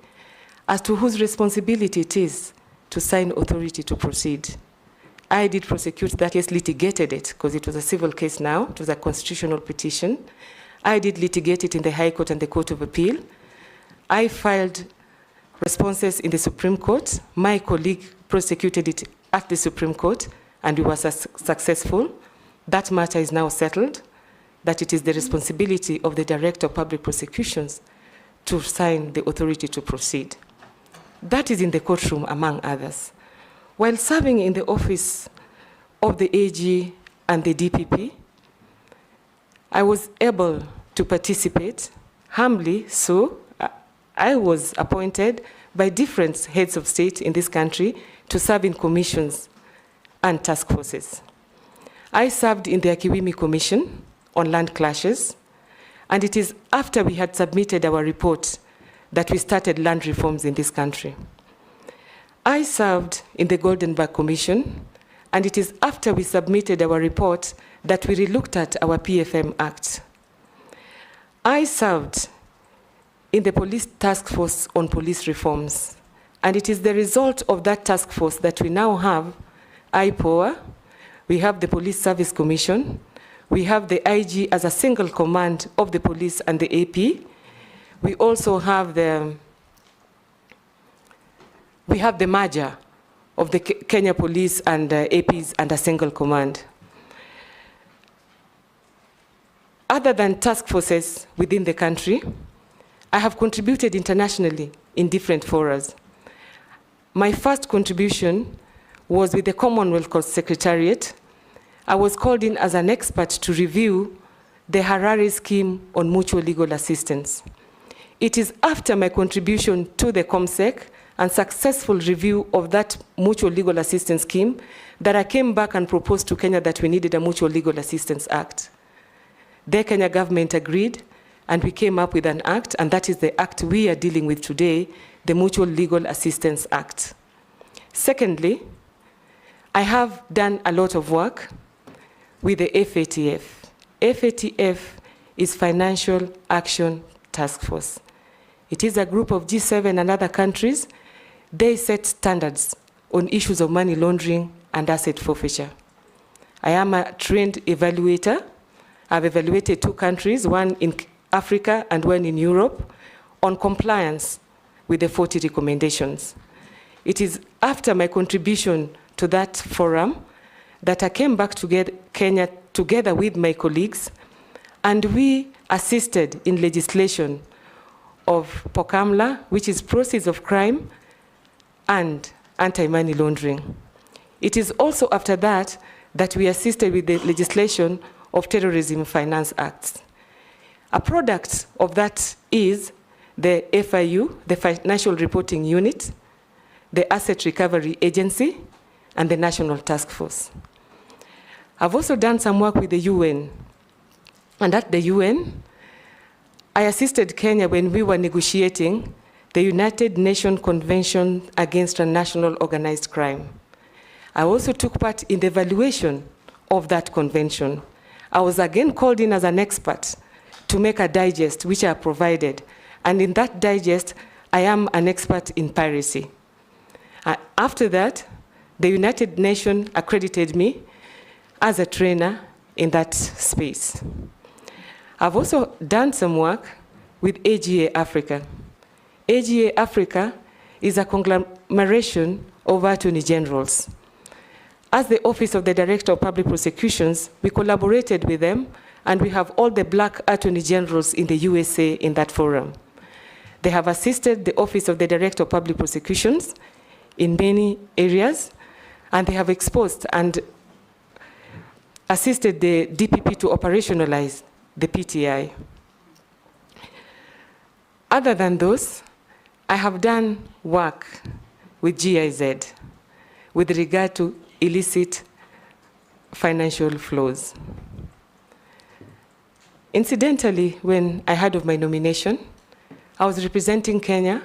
S9: as to whose responsibility it is to sign authority to proceed. I did prosecute that case, litigated it, because it was a civil case now. It was a constitutional petition. I did litigate it in the High Court and the Court of Appeal. I filed responses in the Supreme Court. My colleague prosecuted it at the Supreme Court, and we were successful. That matter is now settled, that it is the responsibility of the Director of Public Prosecutions to sign the authority to proceed. That is in the courtroom, among others. While serving in the office of the AG and the DPP, I was able to participate, humbly so. I was appointed by different heads of state in this country to serve in commissions and task forces. I served in the Akiwimi Commission on land clashes, and it is after we had submitted our report that we started land reforms in this country. I served in the Goldenberg Commission, and it is after we submitted our report that we relooked at our PFM Act. I served in the Police Task Force on police reforms, and it is the result of that task force that we now have IPOA, we have the Police Service Commission, we have the IG as a single command of the police and the AP. We also have the merger of the Kenya Police and APs and a single command. Other than task forces within the country, I have contributed internationally in different forums. My first contribution was with the Commonwealth Secretariat. I was called in as an expert to review the Harare scheme on mutual legal assistance. It is after my contribution to the ComSec and successful review of that mutual legal assistance scheme that I came back and proposed to Kenya that we needed a Mutual Legal Assistance Act. The Kenya government agreed, and we came up with an act, and that is the act we are dealing with today, the Mutual Legal Assistance Act. Secondly, I have done a lot of work with the FATF. FATF is Financial Action Task Force. It is a group of G7 and other countries. They set standards on issues of money laundering and asset forfeiture. I am a trained evaluator. I've evaluated 2 countries, one in Africa and one in Europe, on compliance with the 40 recommendations. It is after my contribution to that forum that I came back to Kenya together with my colleagues, and we assisted in legislation of POCAMLA, which is Proceeds of Crime and Anti-Money Laundering. It is also after that that we assisted with the legislation of Terrorism Finance Acts. A product of that is the FIU, the Financial Reporting Unit, the Asset Recovery Agency, and the National Task Force. I've also done some work with the UN. And at the UN, I assisted Kenya when we were negotiating the United Nations Convention Against Transnational Organized Crime. I also took part in the evaluation of that convention. I was again called in as an expert to make a digest, which I provided. And in that digest, I am an expert in piracy. After that, the United Nations accredited me as a trainer in that space. I've also done some work with AGA Africa. AGA Africa is a conglomeration of attorney generals. As the Office of the Director of Public Prosecutions, we collaborated with them, and we have all the black attorney generals in the USA in that forum. They have assisted the Office of the Director of Public Prosecutions in many areas, and they have exposed and assisted the DPP to operationalize the PTI. Other than those, I have done work with GIZ with regard to illicit financial flows. Incidentally, when I heard of my nomination, I was representing Kenya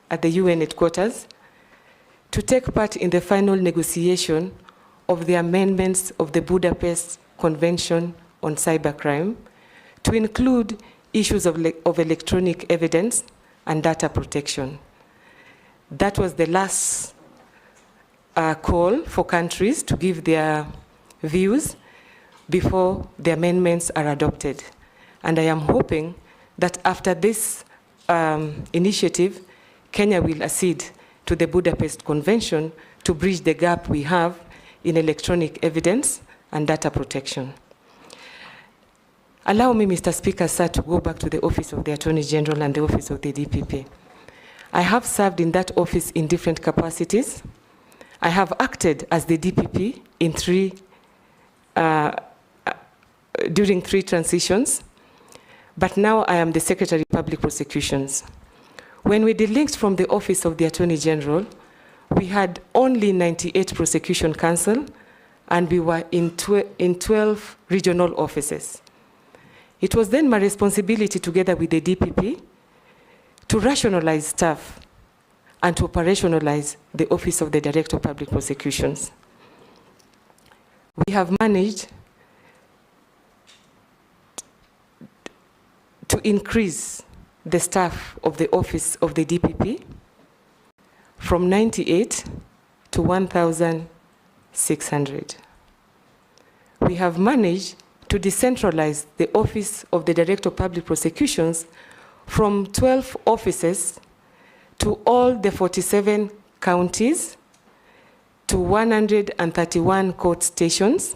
S9: at the UN headquarters to take part in the final negotiation of the amendments of the Budapest Convention on Cybercrime to include issues of electronic evidence and data protection. That was the last call for countries to give their views before the amendments are adopted. And I am hoping that after this initiative, Kenya will accede to the Budapest Convention to bridge the gap we have in electronic evidence and data protection. Allow me, Mr. Speaker, sir, to go back to the Office of the Attorney General and the Office of the DPP. I have served in that office in different capacities. I have acted as the DPP in during 3 transitions, but now I am the Secretary of Public Prosecutions. When we delinked from the Office of the Attorney General, we had only 98 prosecution counsel, and we were in 12 regional offices. It was then my responsibility, together with the DPP, to rationalize staff and to operationalize the Office of the Director of Public Prosecutions. We have managed to increase the staff of the Office of the DPP from 98 to 1,600. We have managed to decentralize the Office of the Director of Public Prosecutions from 12 offices to all the 47 counties, to 131 court stations,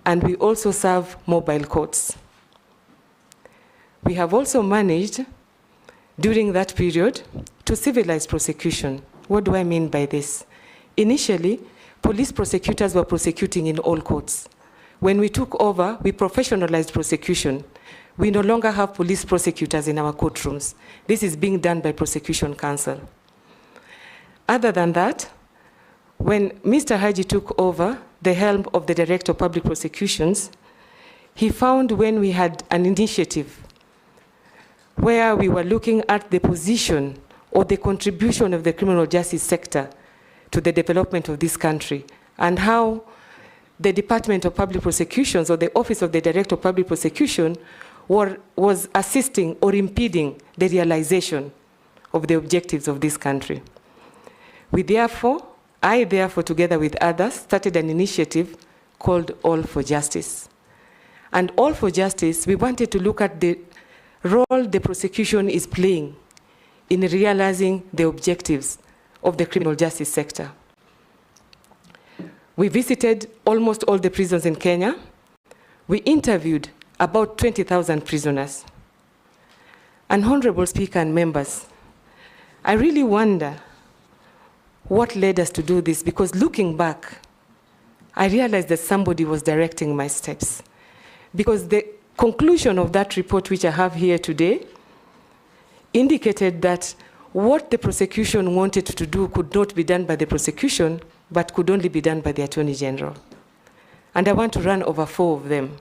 S9: and we also serve mobile courts. We have also managed, during that period, to civilize prosecution. What do I mean by this? Initially, police prosecutors were prosecuting in all courts. When we took over, we professionalized prosecution. We no longer have police prosecutors in our courtrooms. This is being done by prosecution counsel. Other than that, when Mr. Haji took over the helm of the Director of Public Prosecutions, he found, when we had an initiative where we were looking at the position or the contribution of the criminal justice sector to the development of this country, and how the Department of Public Prosecutions, or the Office of the Director of Public Prosecution, was assisting or impeding the realization of the objectives of this country. I therefore, together with others, started an initiative called All for Justice. And All for Justice, we wanted to look at the role the prosecution is playing in realizing the objectives of the criminal justice sector. We visited almost all the prisons in Kenya. We interviewed about 20,000 prisoners. And Honorable Speaker and members, I really wonder what led us to do this, because looking back, I realized that somebody was directing my steps. Because the conclusion of that report, which I have here today, indicated that what the prosecution wanted to do could not be done by the prosecution, but could only be done by the Attorney General. And I want to run over 4 of them.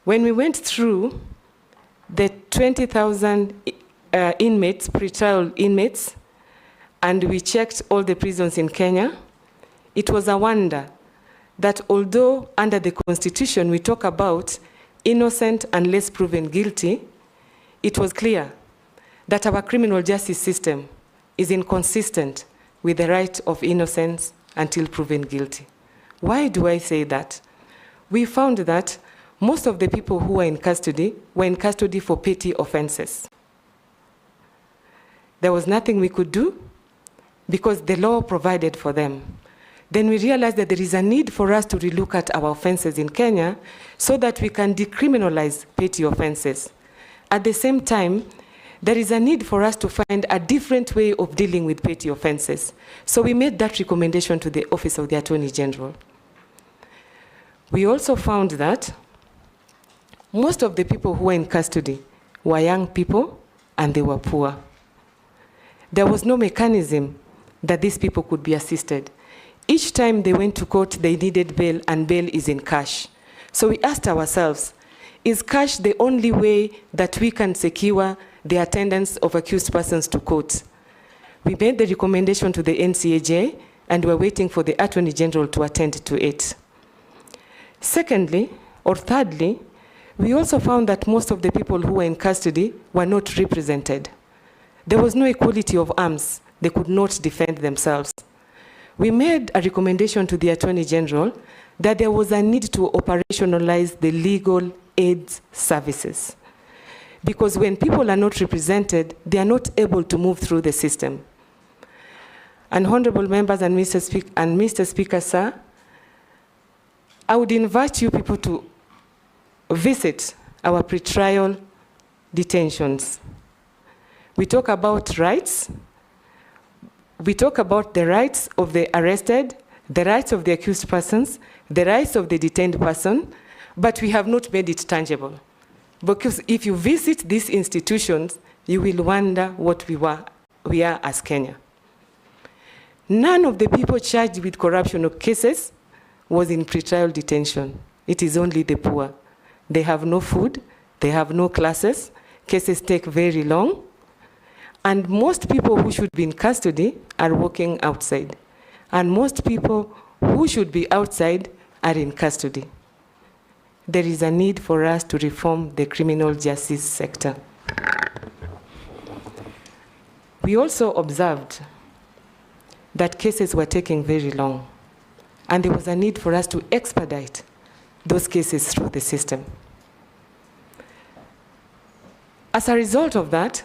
S9: When we went through the 20,000 inmates, pretrial inmates, and we checked all the prisons in Kenya, it was a wonder that although under the Constitution we talk about innocent unless proven guilty, it was clear that our criminal justice system is inconsistent with the right of innocence until proven guilty. Why do I say that? We found that most of the people who were in custody for petty offenses. There was nothing we could do because the law provided for them. Then we realized that there is a need for us to relook at our offenses in Kenya so that we can decriminalize petty offenses. At the same time, there is a need for us to find a different way of dealing with petty offenses. So we made that recommendation to the Office of the Attorney General. We also found that most of the people who were in custody were young people and they were poor. There was no mechanism that these people could be assisted. Each time they went to court, they needed bail, and bail is in cash. So we asked ourselves, is cash the only way that we can secure the attendance of accused persons to court? We made the recommendation to the NCAJ, and we're waiting for the Attorney General to attend to it. Secondly, or thirdly, we also found that most of the people who were in custody were not represented. There was no equality of arms. They could not defend themselves. We made a recommendation to the Attorney General that there was a need to operationalize the legal aid services. Because when people are not represented, they are not able to move through the system. And honorable members and Mr. Speaker, sir, I would invite you people to visit our pretrial detentions. We talk about rights. We talk about the rights of the arrested, the rights of the accused persons, the rights of the detained person, but we have not made it tangible. Because if you visit these institutions, you will wonder what we are as Kenya. None of the people charged with corruption cases was in pretrial detention. It is only the poor. They have no food, they have no classes, cases take very long, and most people who should be in custody are working outside. And most people who should be outside are in custody. There is a need for us to reform the criminal justice sector. We also observed that cases were taking very long, and there was a need for us to expedite those cases through the system. As a result of that,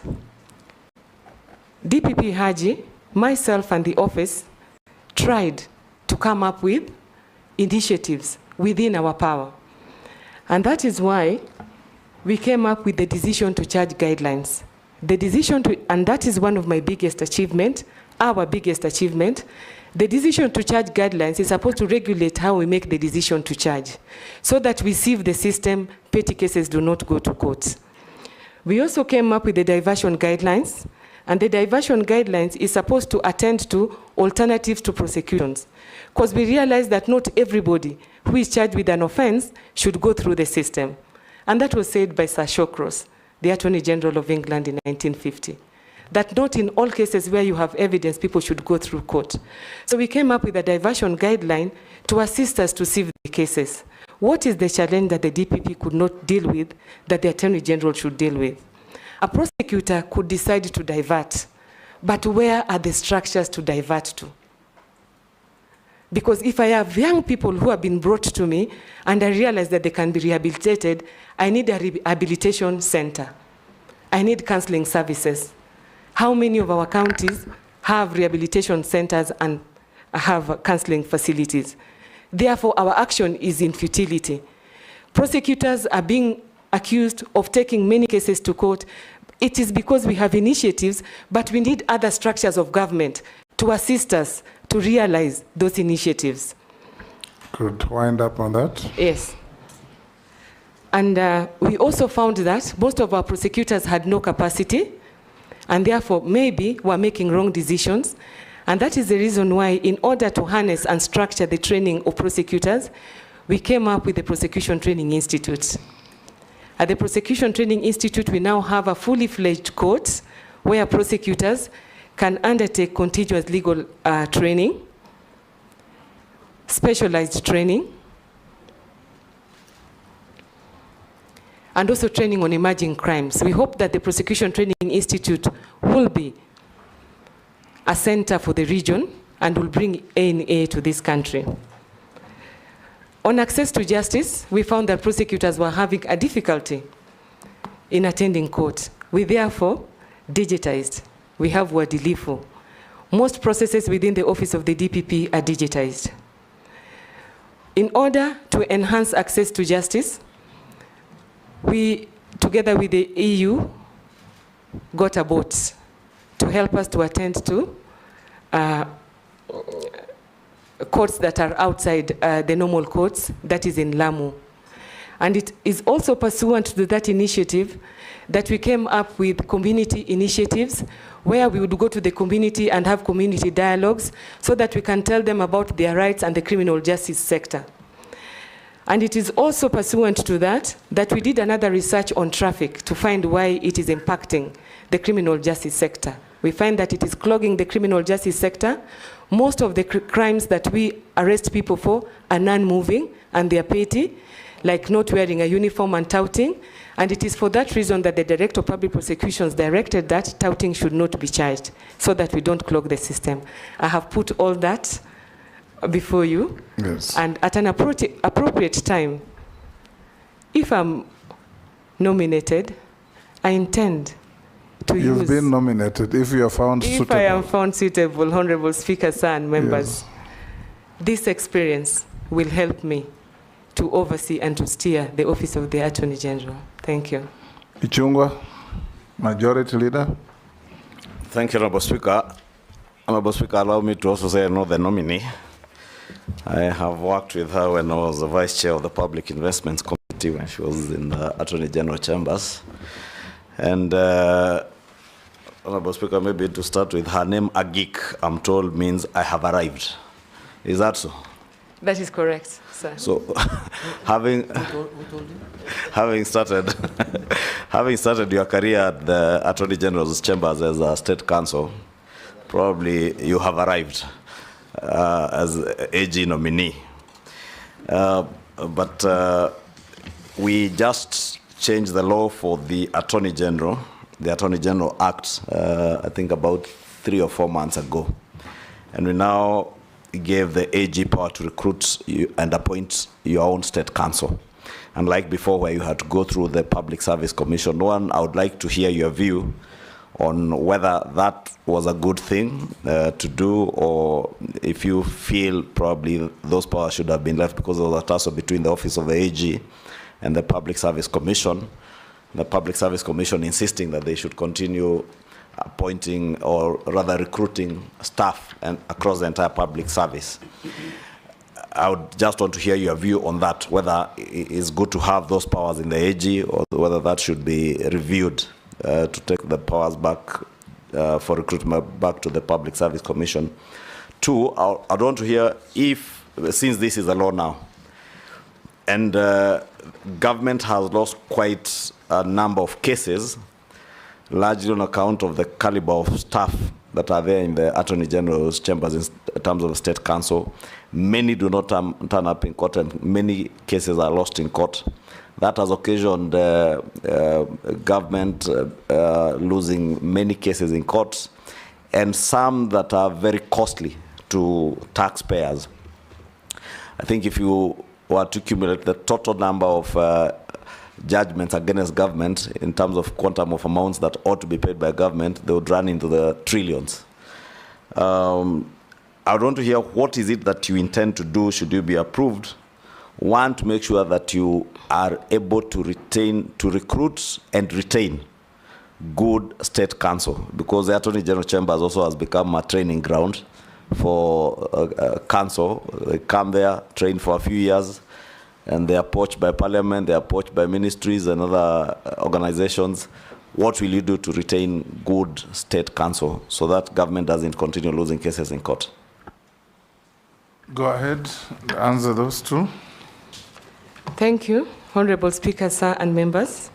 S9: DPP Haji, myself and the office tried to come up with initiatives within our power. And that is why we came up with the decision to charge guidelines. And that is one of my biggest achievements, our biggest achievement. The decision to charge guidelines is supposed to regulate how we make the decision to charge, so that we sieve the system, petty cases do not go to court. We also came up with the diversion guidelines, and the diversion guidelines is supposed to attend to alternatives to prosecutions, because we realize that not everybody who is charged with an offense should go through the system. And that was said by Sir Shawcross, the Attorney General of England in 1950, that not in all cases where you have evidence, people should go through court. So we came up with a diversion guideline to assist us to sieve the cases. What is the challenge that the DPP could not deal with that the Attorney General should deal with? A prosecutor could decide to divert, but where are the structures to divert to? Because if I have young people who have been brought to me and I realize that they can be rehabilitated, I need a rehabilitation center. I need counseling services. How many of our counties have rehabilitation centers and have counseling facilities? Therefore, our action is in futility. Prosecutors are being accused of taking many cases to court, it is because we have initiatives, but we need other structures of government to assist us to realize those initiatives.
S2: Could wind up on that?
S9: Yes. And we also found that most of our prosecutors had no capacity, and therefore maybe were making wrong decisions. And that is the reason why, in order to harness and structure the training of prosecutors, we came up with the Prosecution Training Institute. At the Prosecution Training Institute, we now have a fully fledged court where prosecutors can undertake continuous legal training, specialized training, and also training on emerging crimes. We hope that the Prosecution Training Institute will be a center for the region and will bring A&A to this country. On access to justice, we found that prosecutors were having a difficulty in attending court. We therefore digitized. We have Wadilifu. Most processes within the office of the DPP are digitized. In order to enhance access to justice, we, together with the EU, got a boat to help us to attend to courts that are outside the normal courts, that is in Lamu. And it is also pursuant to that initiative that we came up with community initiatives where we would go to the community and have community dialogues so that we can tell them about their rights and the criminal justice sector. And it is also pursuant to that we did another research on traffic to find why it is impacting the criminal justice sector. We find that it is clogging the criminal justice sector. Most of the crimes that we arrest people for are non-moving and they are petty, like not wearing a uniform and touting. And it is for that reason that the Director of Public Prosecutions directed that touting should not be charged so that we don't clog the system. I have put all that before you.
S2: Yes.
S9: And at an appropriate time, if I'm nominated, I intend to use...
S2: You've been nominated. If you are found suitable.
S9: If I am found suitable, Honorable Speaker, sir, and members, this experience will help me to oversee and to steer the Office of the Attorney General. Thank you.
S2: Ichungwa, Majority Leader.
S17: Thank you, Honorable Speaker. Honorable Speaker, allow me to also say I know the nominee. I have worked with her when I was the Vice Chair of the Public Investments Committee when she was in the Attorney General Chambers. And Honorable Speaker, maybe to start with, her name Agik, I'm told, means I have arrived. Is that so?
S9: That is correct, sir.
S17: So, having started your career at the Attorney General's Chambers as a State Counsel, probably you have arrived as AG nominee. But we just changed the law for the Attorney General Act, I think about 3 or 4 months ago. And we now gave the AG power to recruit you and appoint your own State Counsel. Unlike before where you had to go through the Public Service Commission. One, I would like to hear your view on whether that was a good thing to do, or if you feel probably those powers should have been left because there was a tussle between the Office of the AG and the Public Service Commission. The Public Service Commission insisting that they should continue appointing or rather recruiting staff and across the entire public service. I would just want to hear your view on that, whether it's good to have those powers in the AG or whether that should be reviewed to take the powers back for recruitment back to the Public Service Commission. 2, I'd want to hear if, since this is a law now, and government has lost quite a number of cases, largely on account of the caliber of staff that are there in the Attorney General's chambers in terms of the State Counsel. Many do not turn up in court, and many cases are lost in court. That has occasioned government losing many cases in courts, and some that are very costly to taxpayers. I think if you were to accumulate the total number of judgments against government in terms of quantum of amounts that ought to be paid by government, they would run into the trillions. I would want to hear what is it that you intend to do should you be approved. One, to make sure that you are able to recruit and retain good state counsel, because the Attorney General Chambers also has become a training ground for counsel. They come there, train for a few years, and they are poached by Parliament, they are poached by ministries and other organizations. What will you do to retain good state counsel so that government doesn't continue losing cases in court?
S2: Go ahead, answer those two.
S9: Thank you, Honorable Speaker, sir, and members.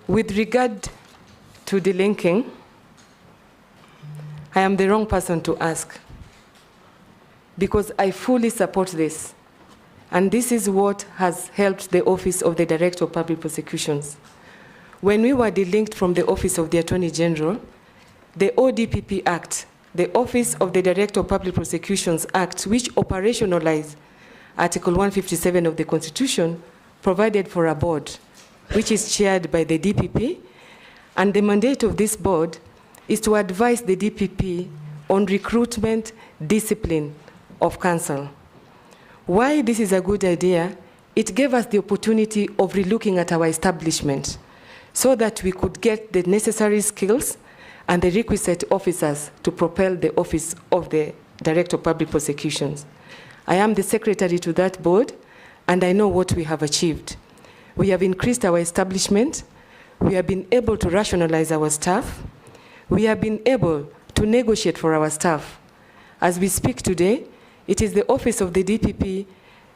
S9: With regard to delinking, I am the wrong person to ask because I fully support this. And this is what has helped the Office of the Director of Public Prosecutions. When we were delinked from the Office of the Attorney General, the ODPP Act, the Office of the Director of Public Prosecutions Act, which operationalized Article 157 of the Constitution, provided for a board, which is chaired by the DPP, and the mandate of this board is to advise the DPP on recruitment discipline of counsel. Why this is a good idea, it gave us the opportunity of relooking at our establishment so that we could get the necessary skills and the requisite officers to propel the Office of the Director of Public Prosecutions. I am the secretary to that board, and I know what we have achieved. We have increased our establishment. We have been able to rationalize our staff. We have been able to negotiate for our staff. As we speak today, it is the Office of the DPP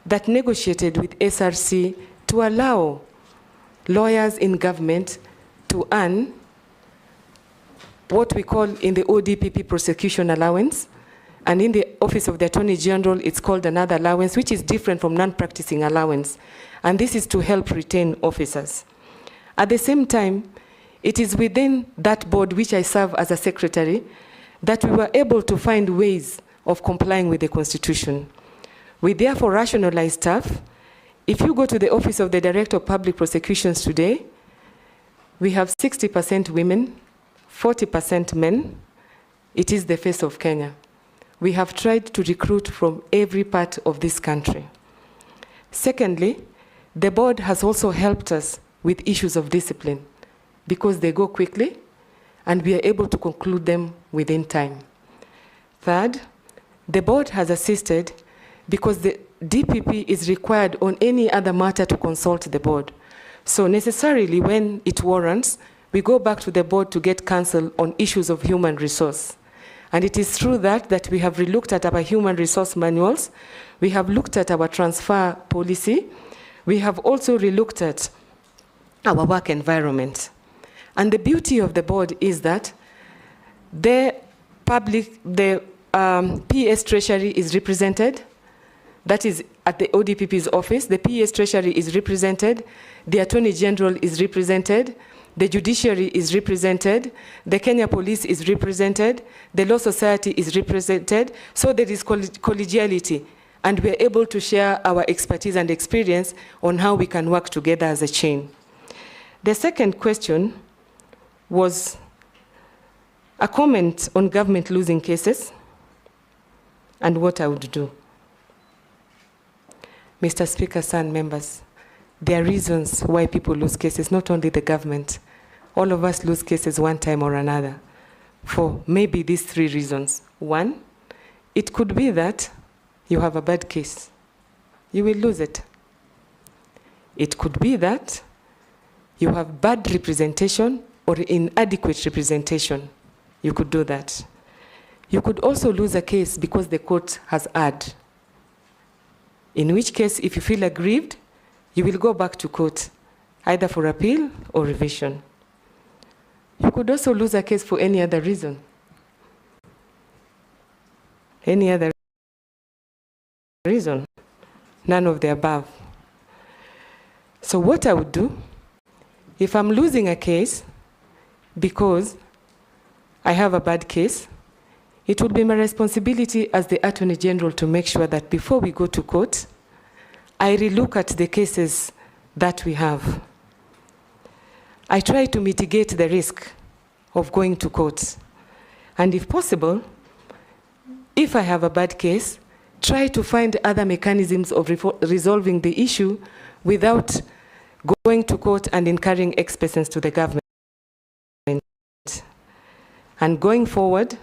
S9: that negotiated with SRC to allow lawyers in government to earn what we call in the ODPP prosecution allowance, and in the Office of the Attorney General, it's called another allowance, which is different from non-practicing allowance. And this is to help retain officers. At the same time, it is within that board, which I serve as a secretary, that we were able to find ways of complying with the Constitution. We therefore rationalize staff. If you go to the Office of the Director of Public Prosecutions today, we have 60% women, 40% men. It is the face of Kenya. We have tried to recruit from every part of this country. Secondly, the board has also helped us with issues of discipline because they go quickly and we are able to conclude them within time. Third, the board has assisted because the DPP is required on any other matter to consult the board. So necessarily when it warrants, we go back to the board to get counsel on issues of human resource. And it is through that we have relooked at our human resource manuals, we have looked at our transfer policy, we have also relooked at our work environment. And the beauty of the board is that the PS Treasury is represented, that is at the ODPP's office, the PS Treasury is represented, the Attorney General is represented, the Judiciary is represented, the Kenya Police is represented, the Law Society is represented, so there is collegiality, and we're able to share our expertise and experience on how we can work together as a chain. The second question was a comment on government losing cases and what I would do. Mr. Speaker, sir, and members, there are reasons why people lose cases, not only the government. All of us lose cases one time or another for maybe these three reasons. One, it could be that you have a bad case. You will lose it. It could be that you have bad representation or inadequate representation. You could do that. You could also lose a case because the court has erred. In which case, if you feel aggrieved, you will go back to court, either for appeal or revision. You could also lose a case for any other reason. Any other reason? None of the above. So what I would do, if I'm losing a case because I have a bad case, it would be my responsibility as the Attorney General to make sure that before we go to court, I relook at the cases that we have. I try to mitigate the risk of going to court. And if possible, if I have a bad case, try to find other mechanisms of resolving the issue without going to court and incurring expenses to the government. And going forward,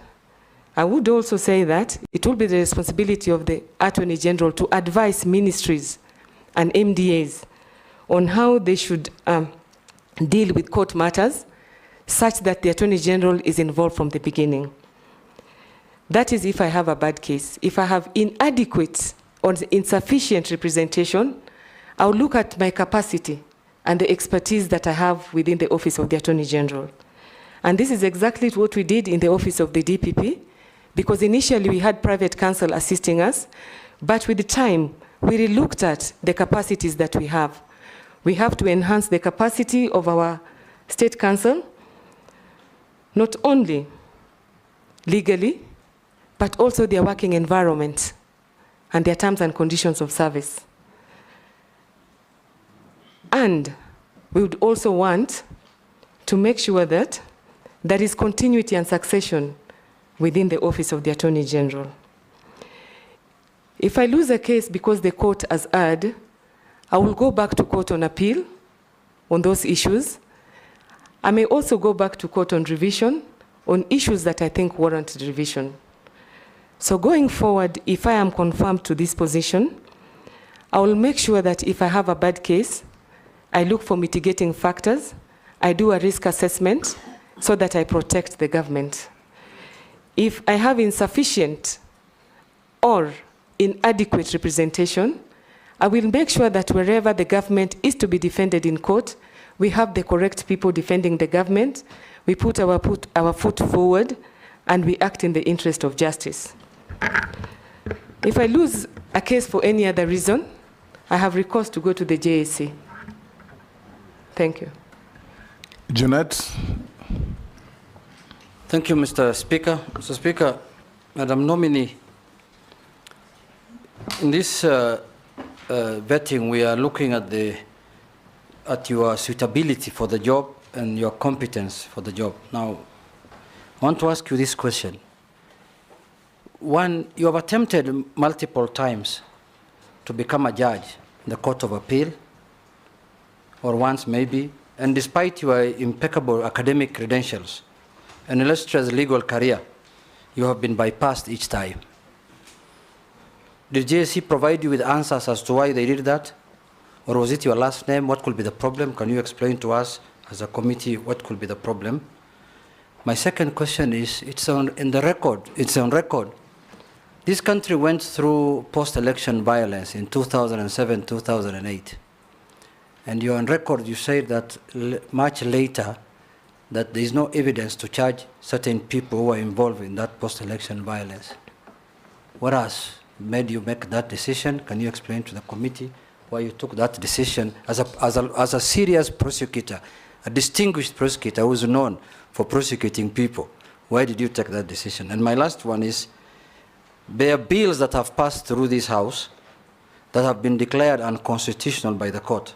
S9: I would also say that it will be the responsibility of the Attorney General to advise ministries and MDAs on how they should deal with court matters such that the Attorney General is involved from the beginning. That is if I have a bad case. If I have inadequate or insufficient representation, I'll look at my capacity and the expertise that I have within the Office of the Attorney General. And this is exactly what we did in the Office of the DPP, because initially we had private counsel assisting us, but with the time, we relooked at the capacities that we have. We have to enhance the capacity of our state counsel, not only legally, but also their working environment and their terms and conditions of service. And we would also want to make sure that there is continuity and succession within the Office of the Attorney General. If I lose a case because the court has erred, I will go back to court on appeal on those issues. I may also go back to court on revision on issues that I think warrant revision. So going forward, if I am confirmed to this position, I will make sure that if I have a bad case, I look for mitigating factors, I do a risk assessment so that I protect the government. If I have insufficient or inadequate representation, I will make sure that wherever the government is to be defended in court, we have the correct people defending the government, we put our foot forward, and we act in the interest of justice. If I lose a case for any other reason, I have recourse to go to the JSC. Thank you.
S2: Jeanette.
S6: Thank you, Mr. Speaker. Mr. Speaker, Madam Nominee, in this vetting, we are looking at your suitability for the job and your competence for the job. Now, I want to ask you this question. One, you have attempted multiple times to become a judge in the Court of Appeal, or once maybe, and despite your impeccable academic credentials and illustrious legal career, you have been bypassed each time. Did JSC provide you with answers as to why they did that? Or was it your last name? What could be the problem? Can you explain to us as a committee what could be the problem? My second question is, it's on record. This country went through post-election violence in 2007, 2008. And you're on record, you say that much later, that there is no evidence to charge certain people who were involved in that post-election violence. What has made you make that decision? Can you explain to the committee why you took that decision as a serious prosecutor, a distinguished prosecutor who is known for prosecuting people? Why did you take that decision? And my last one is, there are bills that have passed through this House that have been declared unconstitutional by the court.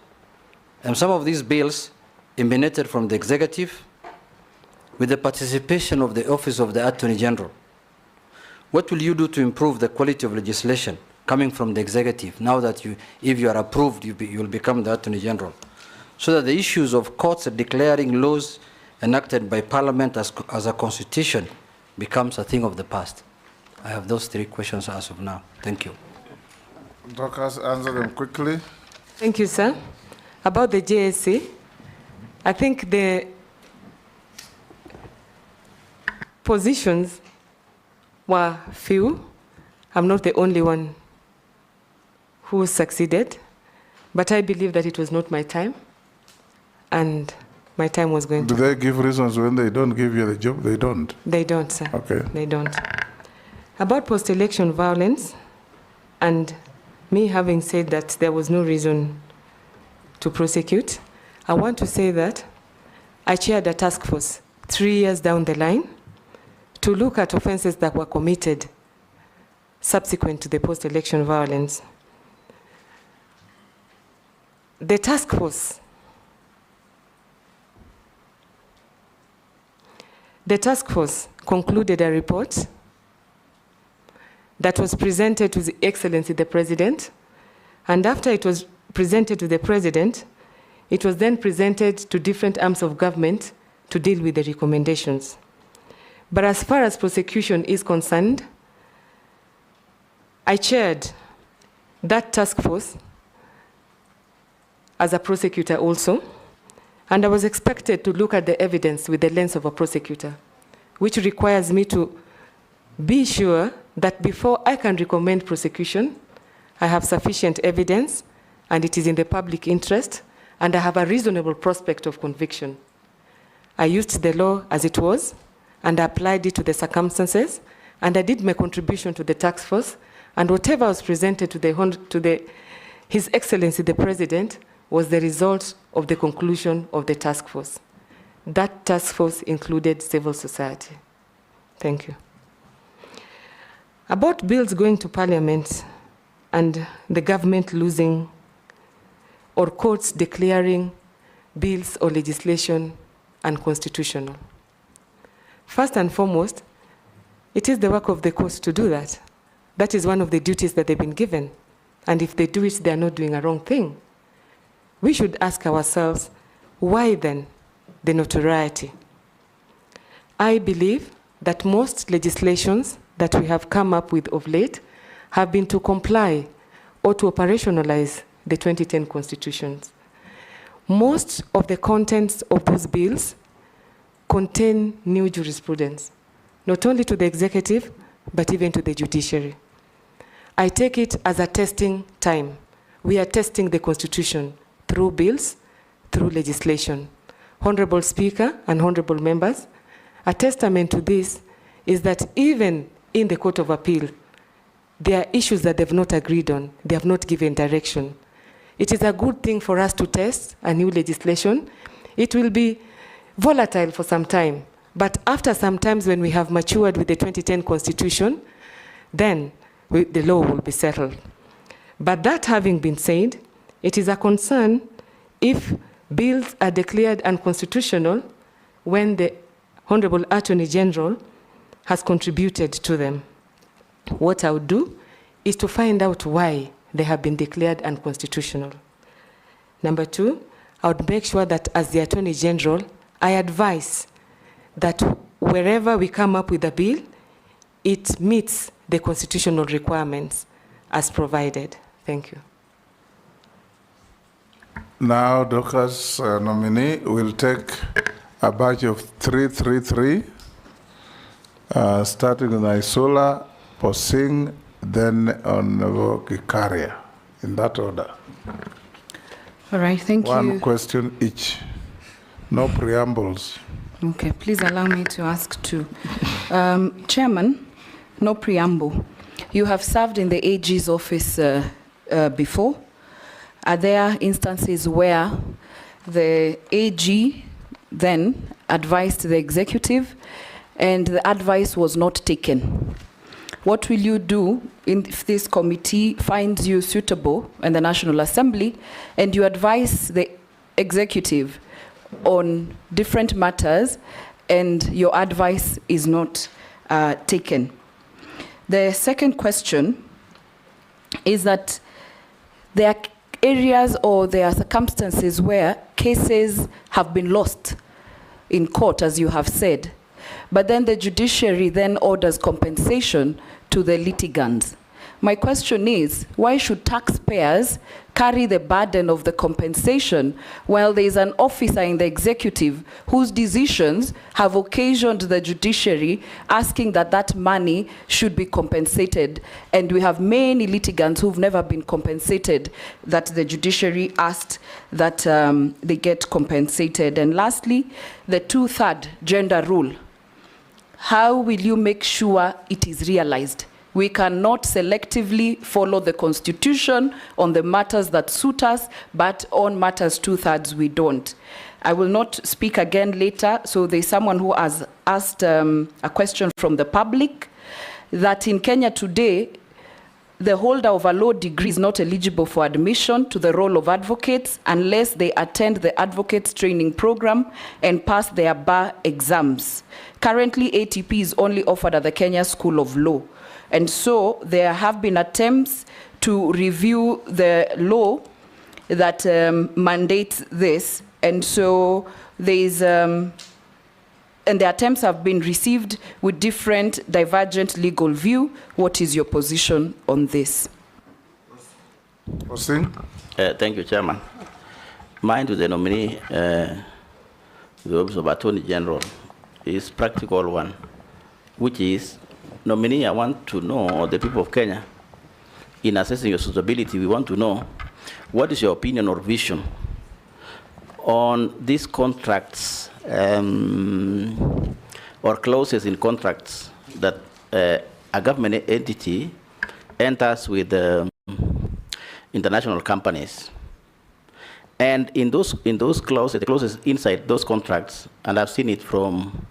S6: And some of these bills emanated from the executive with the participation of the Office of the Attorney General. What will you do to improve the quality of legislation coming from the executive now that if you are approved, you will become the Attorney General, so that the issues of courts declaring laws enacted by Parliament as a constitution becomes a thing of the past? I have those three questions as of now. Thank you.
S2: Dorcas, answer them quickly.
S9: Thank you, sir. About the JSC, I think the positions were few. I'm not the only one who succeeded, but I believe that it was not my time, and my time was going to.
S2: Do they give reasons when they don't give you the job? They don't?
S9: They don't, sir.
S2: Okay.
S9: They don't. About post-election violence, and me having said that there was no reason to prosecute, I want to say that I chaired a task force 3 years down the line to look at offenses that were committed subsequent to the post-election violence. The task force concluded a report that was presented to His Excellency the President, and after it was presented to the President, it was then presented to different arms of government to deal with the recommendations. But as far as prosecution is concerned, I chaired that task force as a prosecutor also, and I was expected to look at the evidence with the lens of a prosecutor, which requires me to be sure that before I can recommend prosecution, I have sufficient evidence and it is in the public interest, and I have a reasonable prospect of conviction. I used the law as it was, and I applied it to the circumstances, and I did my contribution to the task force, and whatever was presented to His Excellency the President was the result of the conclusion of the task force. That task force included civil society. Thank you. About bills going to Parliament and the government losing or courts declaring bills or legislation unconstitutional. First and foremost, it is the work of the courts to do that. That is one of the duties that they've been given. And if they do it, they are not doing a wrong thing. We should ask ourselves, why then the notoriety? I believe that most legislations that we have come up with of late have been to comply or to operationalize the 2010 constitutions. Most of the contents of those bills contain new jurisprudence, not only to the executive, but even to the judiciary. I take it as a testing time. We are testing the Constitution through bills, through legislation. Honorable Speaker and honorable members, a testament to this is that even in the Court of Appeal, there are issues that they've not agreed on. They have not given direction. It is a good thing for us to test a new legislation. It will be volatile for some time, but after some times when we have matured with the 2010 Constitution, then the law will be settled. But that having been said, it is a concern if bills are declared unconstitutional when the Honorable Attorney General has contributed to them. What I would do is to find out why they have been declared unconstitutional. Number two, I would make sure that as the Attorney General, I advise that wherever we come up with a bill, it meets the constitutional requirements as provided. Thank you.
S2: Now, Dorcas nominee will take a batch of 333, starting with Isola, Posing, then on Gikaria, in that order.
S10: All right, thank you.
S2: One question each. No preambles.
S10: Okay, please allow me to ask two. Chairman, no preamble. You have served in the AG's office before. Are there instances where the AG then advised the executive and the advice was not taken? What will you do if this committee finds you suitable in the National Assembly and you advise the executive on different matters and your advice is not taken? The second question is that there are areas or there are circumstances where cases have been lost in court, as you have said, but then the judiciary then orders compensation to the litigants. My question is, why should taxpayers carry the burden of the compensation while there is an officer in the executive whose decisions have occasioned the judiciary asking that that money should be compensated? And we have many litigants who've never been compensated that the judiciary asked that they get compensated. And lastly, the 2/3 gender rule. How will you make sure it is realized? We cannot selectively follow the Constitution on the matters that suit us, but on matters 2/3 we don't. I will not speak again later, so there's someone who has asked a question from the public, that in Kenya today, the holder of a law degree is not eligible for admission to the role of advocates unless they attend the advocates training program and pass their bar exams. Currently, ATP is only offered at the Kenya School of Law. And so there have been attempts to review the law that mandates this. And so there is a and the attempts have been received with different divergent legal view. What is your position on this?
S11: Thank you, Chairman. Mine to the nominee, the Office of Attorney General, is practical one, which is, nominee, I want to know, or the people of Kenya, in assessing your suitability, we want to know, what is your opinion or vision on these contracts or clauses in contracts that a government entity enters with international companies? And in those clauses, the clauses inside those contracts, and I've seen it from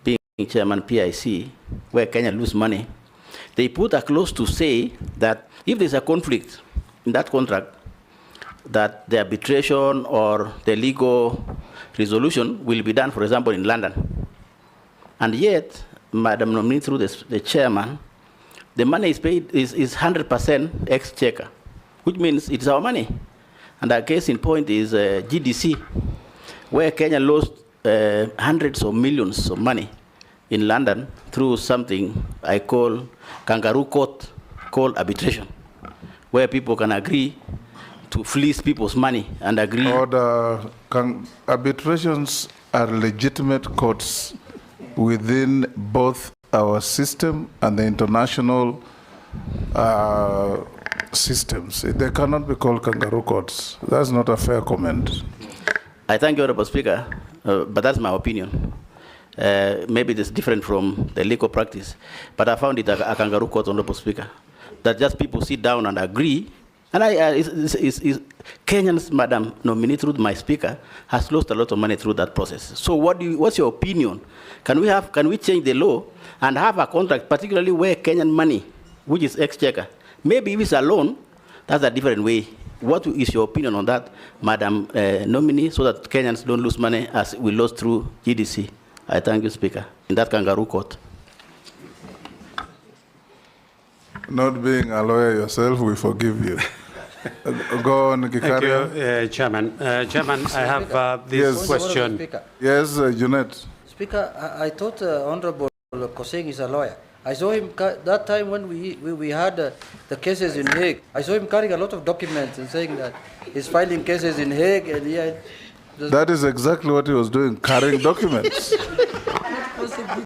S11: being chairman PIC, where Kenya lose money, they put a clause to say that if there's a conflict in that contract, that the arbitration or the legal resolution will be done, for example, in London. And yet, Madam Nominee, through the chairman, the money is paid is 100% exchequer, which means it's our money. And our case in point is GDC, where Kenya lost hundreds of millions of money in London through something I call kangaroo court called arbitration, where people can agree to fleece people's money and agree.
S2: Arbitrations are legitimate courts within both our system and the international systems. They cannot be called kangaroo courts. That's not a fair comment.
S11: I thank you, Honorable Speaker, but that's my opinion. Maybe it's different from the legal practice, but I found it a kangaroo court, Honorable Speaker, that just people sit down and agree. And Kenyans, Madam Nominee, through my speaker, has lost a lot of money through that process. So what's your opinion? Can we change the law and have a contract, particularly where Kenyan money, which is exchequer, maybe if it's a loan, that's a different way. What is your opinion on that, Madam Nominee, so that Kenyans don't lose money as we lost through GDC? I thank you, Speaker, in that kangaroo court.
S2: Not being a lawyer yourself, we forgive you. Go on, Gikaria.
S4: Thank you, Chairman. Chairman, I have this question.
S2: Yes, Junet.
S6: Speaker, I thought Honorable Koseng is a lawyer. I saw him that time when we had the cases in Hague. I saw him carrying a lot of documents and saying that he's filing cases in Hague, and
S2: that is exactly what he was doing, carrying documents.